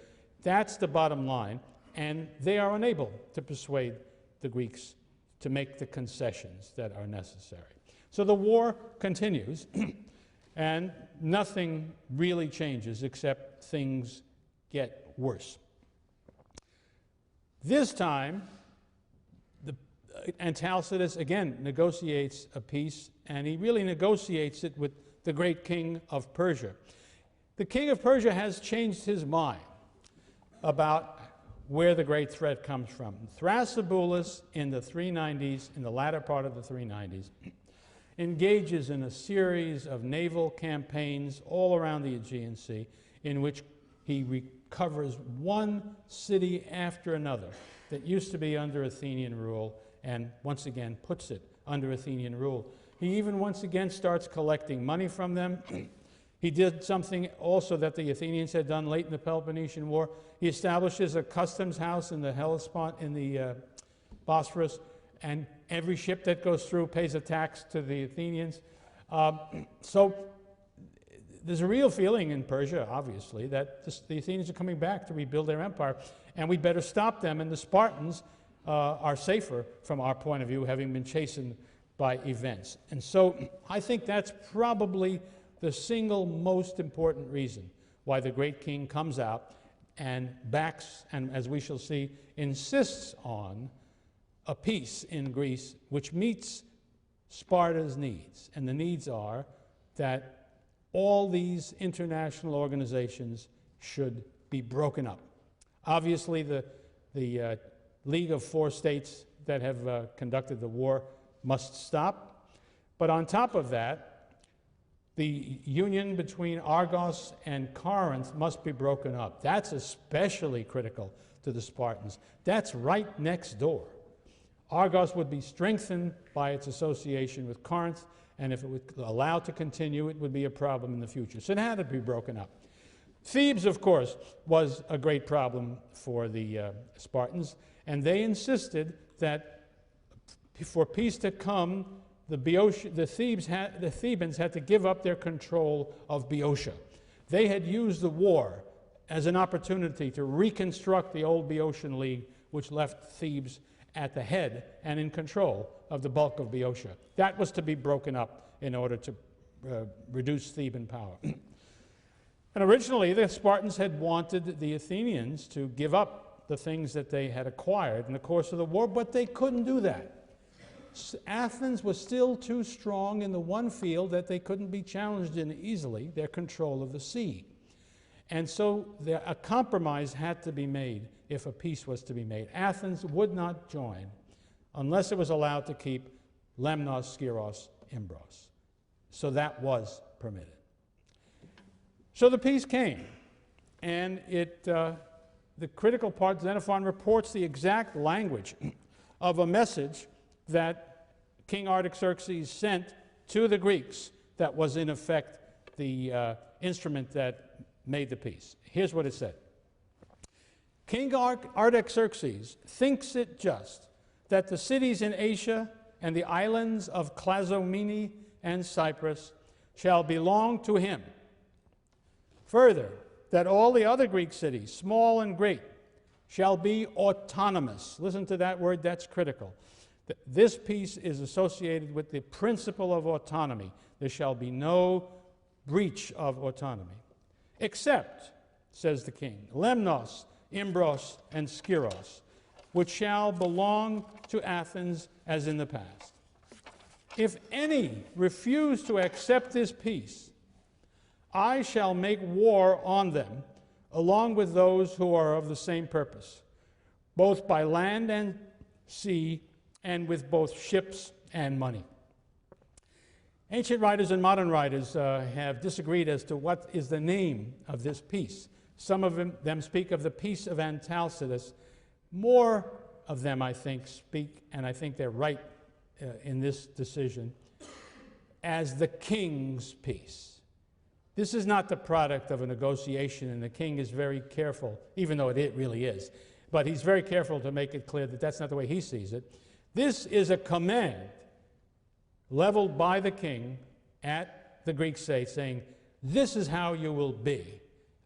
S1: That's the bottom line, and they are unable to persuade the Greeks to make the concessions that are necessary. So the war continues, and nothing really changes except things get worse. This time, Antalcidas again negotiates a peace, and he really negotiates it with the great king of Persia. The king of Persia has changed his mind about where the great threat comes from. Thrasybulus in the 390s, in the latter part of the 390s, engages in a series of naval campaigns all around the Aegean Sea in which he recovers one city after another that used to be under Athenian rule, and once again puts it under Athenian rule. He even once again starts collecting money from them. He did something also that the Athenians had done late in the Peloponnesian War. He establishes a customs house in the Hellespont, in the Bosphorus, and every ship that goes through pays a tax to the Athenians. So there's a real feeling in Persia, obviously, that the Athenians are coming back to rebuild their empire, and we'd better stop them, and the Spartans are safer from our point of view, having been chastened by events. And so I think that's probably the single most important reason why the great king comes out and backs, and as we shall see, insists on a peace in Greece which meets Sparta's needs. And the needs are that all these international organizations should be broken up. Obviously, the League of Four States that have conducted the war must stop. But on top of that, the union between Argos and Corinth must be broken up. That's especially critical to the Spartans. That's right next door. Argos would be strengthened by its association with Corinth, and if it was allowed to continue, it would be a problem in the future. So it had to be broken up. Thebes, of course, was a great problem for the Spartans, and they insisted that for peace to come, the Thebans had to give up their control of Boeotia. They had used the war as an opportunity to reconstruct the old Boeotian League, which left Thebes at the head and in control of the bulk of Boeotia. That was to be broken up in order to reduce Theban power. And originally, the Spartans had wanted the Athenians to give up the things that they had acquired in the course of the war, but they couldn't do that. Athens was still too strong in the one field that they couldn't be challenged in easily, their control of the sea. And so a compromise had to be made if a peace was to be made. Athens would not join unless it was allowed to keep Lemnos, Skyros, Imbros. So that was permitted. So the peace came, and the critical part, Xenophon reports the exact language of a message that King Artaxerxes sent to the Greeks that was in effect the instrument that made the peace. Here's what it said. King Artaxerxes thinks it just that the cities in Asia and the islands of Clazomene and Cyprus shall belong to him. Further, that all the other Greek cities, small and great, shall be autonomous. Listen to that word, that's critical. This peace is associated with the principle of autonomy. There shall be no breach of autonomy. Except, says the king, Lemnos, Imbros, and Skyros, which shall belong to Athens as in the past. If any refuse to accept this peace, I shall make war on them, along with those who are of the same purpose, both by land and sea, and with both ships and money. Ancient writers and modern writers have disagreed as to what is the name of this peace. Some of them speak of the peace of Antalcidas. More of them, I think, speak, and I think they're right in this decision, as the king's peace. This is not the product of a negotiation, and the king is very careful, even though it really is, but he's very careful to make it clear that that's not the way he sees it. This is a command leveled by the king at the Greek state, saying, this is how you will be.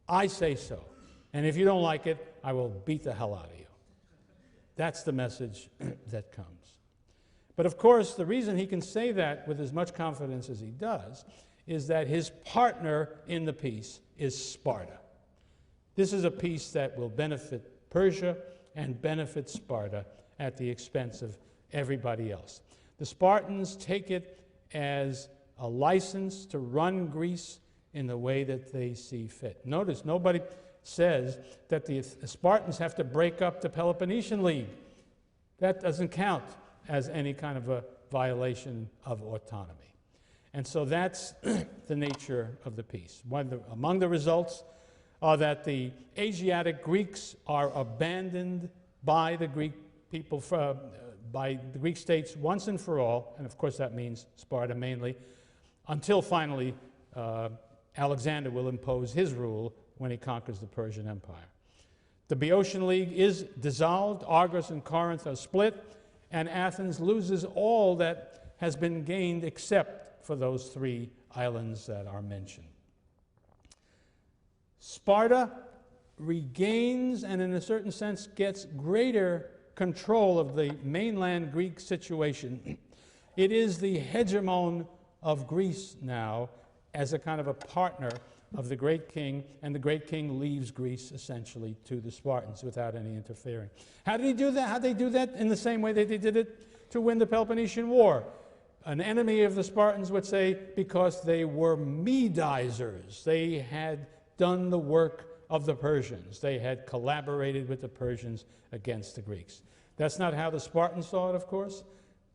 S1: I say so. And if you don't like it, I will beat the hell out of you. That's the message that comes. But of course, the reason he can say that with as much confidence as he does is that his partner in the peace is Sparta. This is a peace that will benefit Persia and benefit Sparta at the expense of everybody else. The Spartans take it as a license to run Greece in the way that they see fit. Notice, nobody says that the Spartans have to break up the Peloponnesian League. That doesn't count as any kind of a violation of autonomy. And so that's the nature of the peace. Among the results are that the Asiatic Greeks are abandoned by the Greek people, by the Greek states once and for all, and of course that means Sparta mainly, until finally Alexander will impose his rule when he conquers the Persian Empire. The Boeotian League is dissolved, Argos and Corinth are split, and Athens loses all that has been gained except for those 3 islands that are mentioned. Sparta regains and in a certain sense gets greater control of the mainland Greek situation. It is the hegemon of Greece now as a kind of a partner of the great king, and the great king leaves Greece essentially to the Spartans without any interfering. How did he do that? How did they do that? In the same way that they did it to win the Peloponnesian War. An enemy of the Spartans would say because they were Medizers. They had done the work of the Persians. They had collaborated with the Persians against the Greeks. That's not how the Spartans saw it, of course.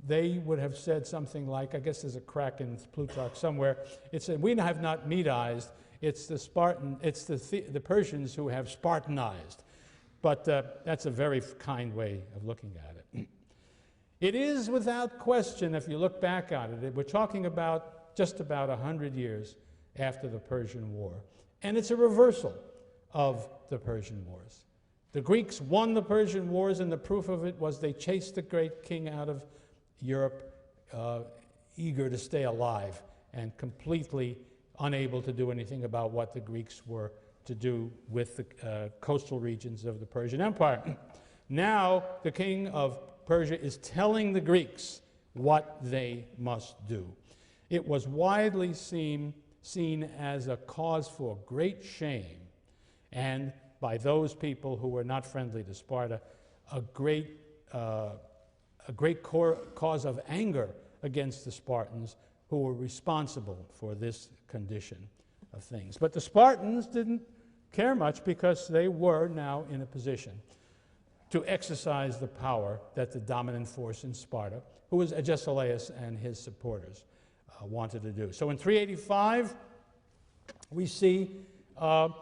S1: They would have said something like, I guess there's a crack in Plutarch somewhere. It said, we have not Medized. It's the Persians who have Spartanized. But that's a very kind way of looking at it. It is without question, if you look back on it, we're talking about just about 100 years after the Persian War. And it's a reversal of the Persian Wars. The Greeks won the Persian Wars, and the proof of it was they chased the great king out of Europe, eager to stay alive and completely unable to do anything about what the Greeks were to do with the coastal regions of the Persian Empire. Now, the king of Persia is telling the Greeks what they must do. It was widely seen as a cause for great shame, and by those people who were not friendly to Sparta, a great cause of anger against the Spartans who were responsible for this condition of things. But the Spartans didn't care much because they were now in a position to exercise the power that the dominant force in Sparta, who was Agesilaus and his supporters, wanted to do. So in 385, we see the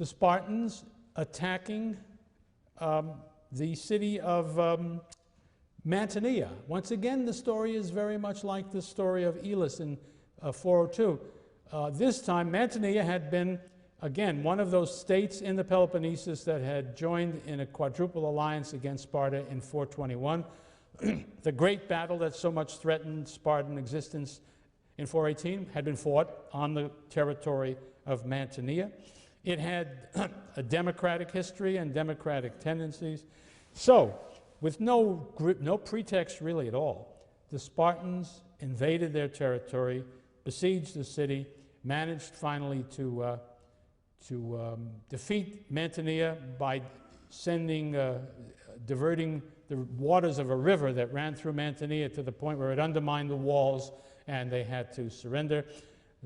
S1: Spartans attacking the city of Mantinea. Once again, the story is very much like the story of Elis in 402. This time, Mantinea had been, again, one of those states in the Peloponnesus that had joined in a quadruple alliance against Sparta in 421. The great battle that so much threatened Spartan existence in 418 had been fought on the territory of Mantinea. It had a democratic history and democratic tendencies. So, with no pretext really at all, the Spartans invaded their territory, besieged the city, managed finally to defeat Mantinea by diverting the waters of a river that ran through Mantinea to the point where it undermined the walls, and they had to surrender.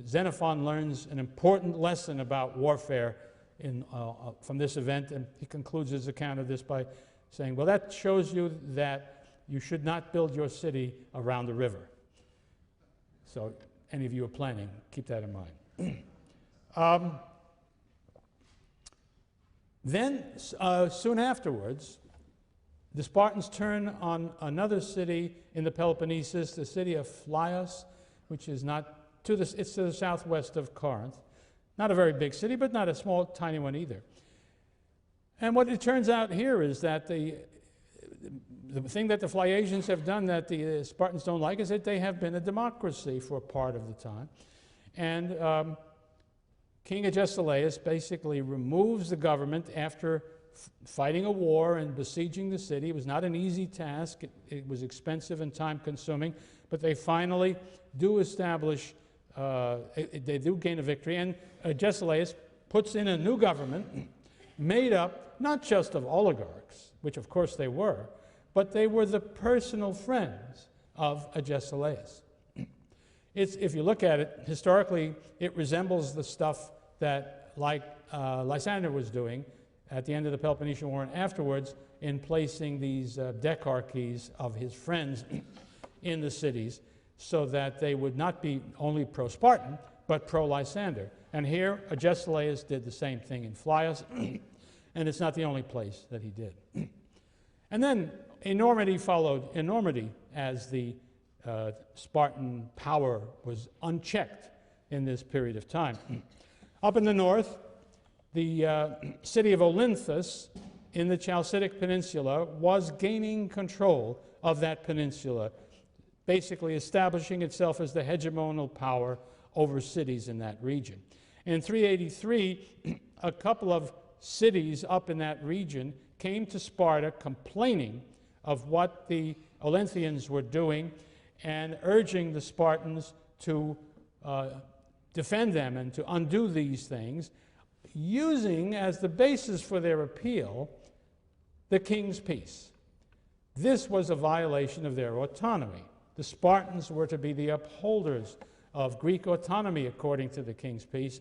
S1: Xenophon learns an important lesson about warfare from this event, and he concludes his account of this by saying, well, that shows you that you should not build your city around the river. So any of you are planning, keep that in mind. Then, soon afterwards, the Spartans turn on another city in the Peloponnesus, the city of Phlius, which is it's to the southwest of Corinth. Not a very big city, but not a small, tiny one either. And what it turns out here is that the thing that the Phliasians have done that the Spartans don't like is that they have been a democracy for a part of the time. And King Agesilaus basically removes the government after fighting a war and besieging the city. It was not an easy task. It was expensive and time-consuming, but they finally do establish, they do gain a victory, and Agesilaus puts in a new government made up not just of oligarchs, which of course they were, but they were the personal friends of Agesilaus. If you look at it, historically, it resembles the stuff that, like Lysander was doing at the end of the Peloponnesian War and afterwards, in placing these decharchies of his friends in the cities so that they would not be only pro-Spartan, but pro-Lysander. And here, Agesilaus did the same thing in Phlius, and it's not the only place that he did. And then enormity followed enormity as the Spartan power was unchecked in this period of time. Up in the north, the city of Olynthus in the Chalcidic Peninsula was gaining control of that peninsula, basically establishing itself as the hegemonal power over cities in that region. In 383, a couple of cities up in that region came to Sparta complaining of what the Olynthians were doing and urging the Spartans to defend them and to undo these things, using as the basis for their appeal the king's peace. This was a violation of their autonomy. The Spartans were to be the upholders of Greek autonomy according to the king's peace,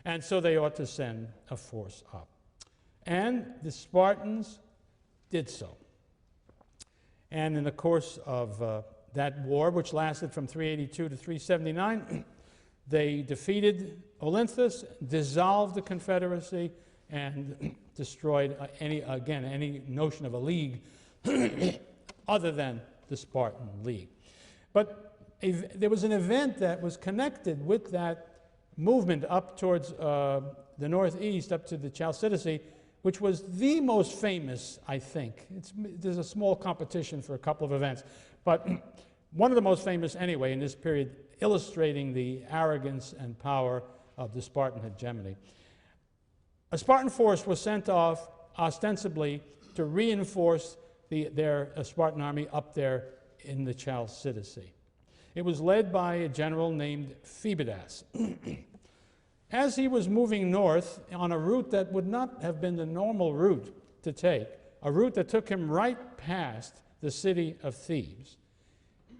S1: and so they ought to send a force up. And the Spartans did so. And in the course of that war, which lasted from 382 to 379, they defeated Olynthus, dissolved the Confederacy, and destroyed any notion of a league other than the Spartan League. But there was an event that was connected with that movement up towards the northeast, up to the Chalcidice, which was the most famous, I think. There's a small competition for a couple of events, but one of the most famous anyway in this period, illustrating the arrogance and power of the Spartan hegemony. A Spartan force was sent off ostensibly to reinforce their Spartan army up there in the Chalcidice. It was led by a general named Phoebidas. As he was moving north on a route that would not have been the normal route to take, a route that took him right past the city of Thebes,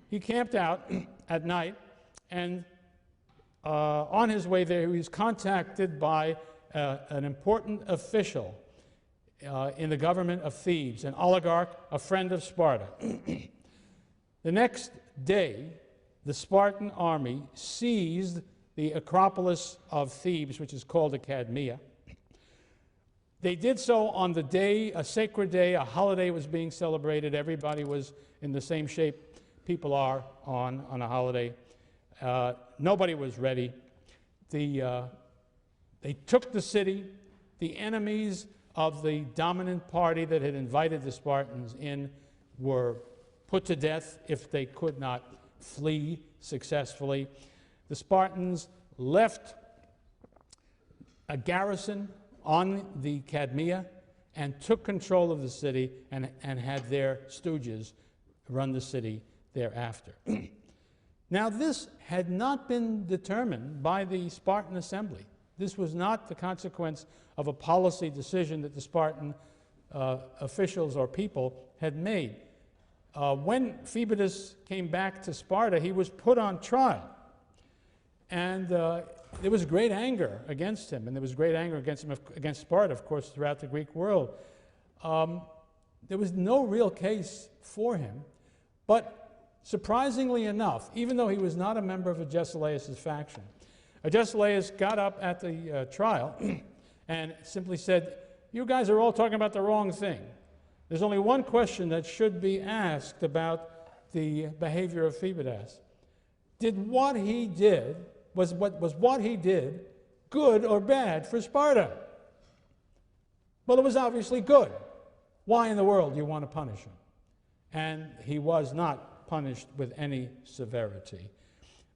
S1: he camped out at night, and on his way there, he was contacted by an important official in the government of Thebes, an oligarch, a friend of Sparta. The next day, the Spartan army seized the Acropolis of Thebes, which is called Academia. They did so on the day, a sacred day, a holiday was being celebrated. Everybody was in the same shape people are on a holiday. Nobody was ready. They took the city. The enemies of the dominant party that had invited the Spartans in were put to death if they could not flee successfully. The Spartans left a garrison on the Cadmea and took control of the city and had their stooges run the city thereafter. Now, this had not been determined by the Spartan assembly. This was not the consequence of a policy decision that the Spartan officials or people had made. When Phoebidas came back to Sparta, he was put on trial. And there was great anger against him, and there was great anger against Sparta, of course, throughout the Greek world. There was no real case for him, but surprisingly enough, even though he was not a member of Agesilaus' faction, Agesilaus got up at the trial and simply said, "You guys are all talking about the wrong thing. There's only one question that should be asked about the behavior of Phoebidas. Was what he did good or bad for Sparta?" Well, it was obviously good. Why in the world do you want to punish him? And he was not punished with any severity.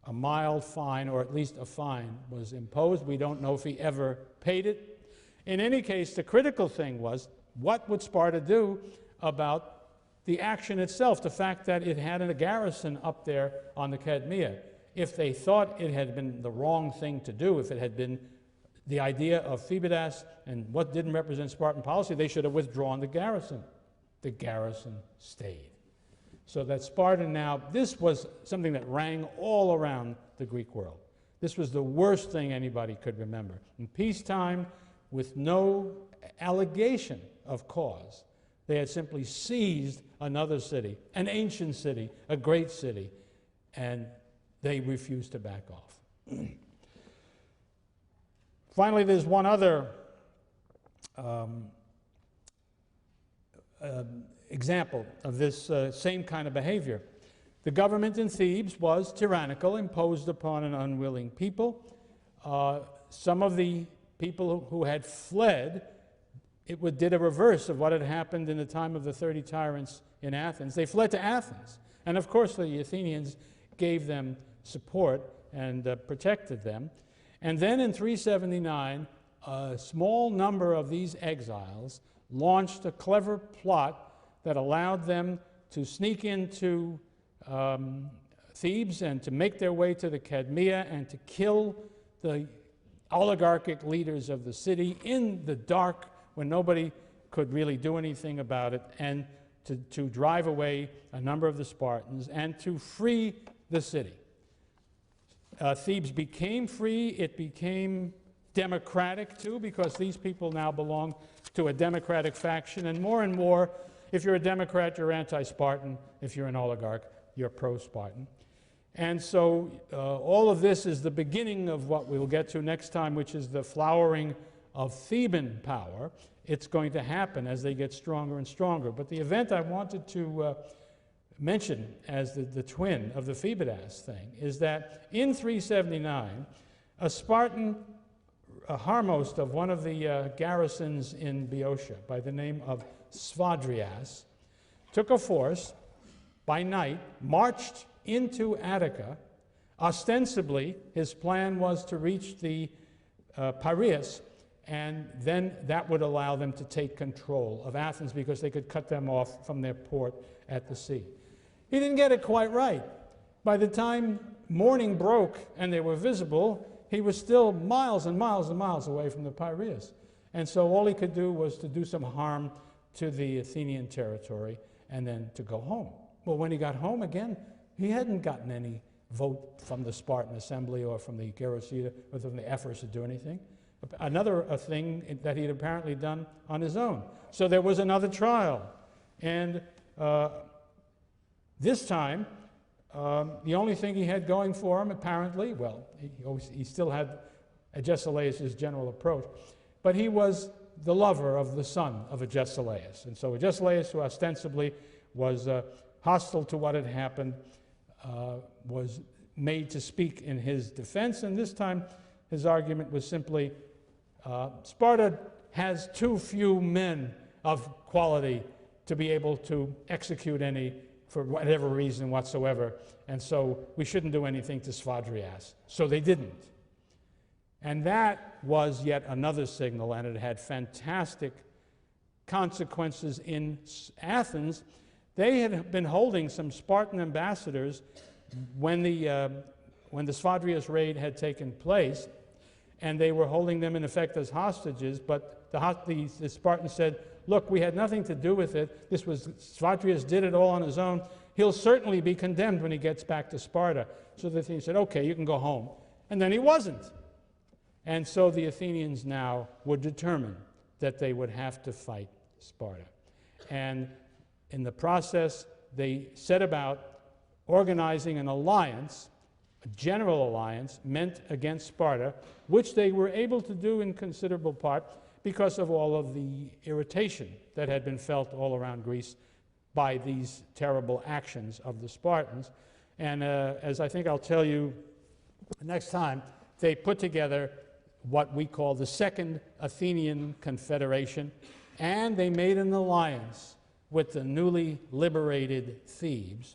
S1: A mild fine, or at least a fine, was imposed. We don't know if he ever paid it. In any case, the critical thing was, what would Sparta do about the action itself, the fact that it had a garrison up there on the Cadmea? If they thought it had been the wrong thing to do, if it had been the idea of Phoebidas and what didn't represent Spartan policy, they should have withdrawn the garrison. The garrison stayed. So that Sparta now, this was something that rang all around the Greek world. This was the worst thing anybody could remember. In peacetime, with no allegation of cause, they had simply seized another city, an ancient city, a great city, and they refused to back off. Finally, there's one other example of this same kind of behavior. The government in Thebes was tyrannical, imposed upon an unwilling people. Some of the people who had fled, did a reverse of what had happened in the time of the 30 tyrants in Athens. They fled to Athens. And of course, the Athenians gave them support and protected them. And then in 379, a small number of these exiles launched a clever plot that allowed them to sneak into Thebes and to make their way to the Cadmea and to kill the oligarchic leaders of the city in the dark when nobody could really do anything about it, and to drive away a number of the Spartans and to free the city. Thebes became free. It became democratic too, because these people now belong to a democratic faction, and more, if you're a Democrat, you're anti-Spartan. If you're an oligarch, you're pro-Spartan. And so all of this is the beginning of what we'll get to next time, which is the flowering of Theban power. It's going to happen as they get stronger and stronger. But the event I wanted to mention as the twin of the Phoebidas thing is that in 379, a Spartan harmost of one of the garrisons in Boeotia by the name of Sphodrias took a force by night, marched into Attica. Ostensibly, his plan was to reach the Piraeus, and then that would allow them to take control of Athens because they could cut them off from their port at the sea. He didn't get it quite right. By the time morning broke and they were visible, he was still miles and miles and miles away from the Piraeus. And so all he could do was to do some harm to the Athenian territory and then to go home. Well, when he got home again, he hadn't gotten any vote from the Spartan assembly or from the Gerasida or from the Ephors to do anything. Another thing that he had apparently done on his own. So there was another trial. And this time, the only thing he had going for him, apparently, well, he still had Agesilaus' general approach, but he was the lover of the son of Agesilaus. And so Agesilaus, who ostensibly was hostile to what had happened, was made to speak in his defense, and this time his argument was simply, Sparta has too few men of quality to be able to execute any for whatever reason whatsoever, and so we shouldn't do anything to Sphodrias. So they didn't. And that was yet another signal, and it had fantastic consequences in Athens. They had been holding some Spartan ambassadors when the Sphodrias raid had taken place, and they were holding them in effect as hostages, but the Spartans said, look, we had nothing to do with it. This was, Sphodrias did it all on his own. He'll certainly be condemned when he gets back to Sparta. So the Athenians said, okay, you can go home. And then he wasn't. And so the Athenians now were determined that they would have to fight Sparta. And in the process, they set about organizing an alliance, a general alliance, meant against Sparta, which they were able to do in considerable part because of all of the irritation that had been felt all around Greece by these terrible actions of the Spartans. And as I think I'll tell you next time, they put together what we call the Second Athenian Confederation, and they made an alliance with the newly liberated Thebes.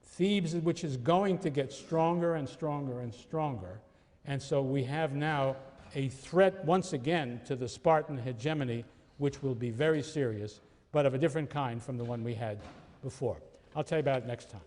S1: Thebes, which is going to get stronger and stronger and stronger. And so we have now a threat once again to the Spartan hegemony, which will be very serious, but of a different kind from the one we had before. I'll tell you about it next time.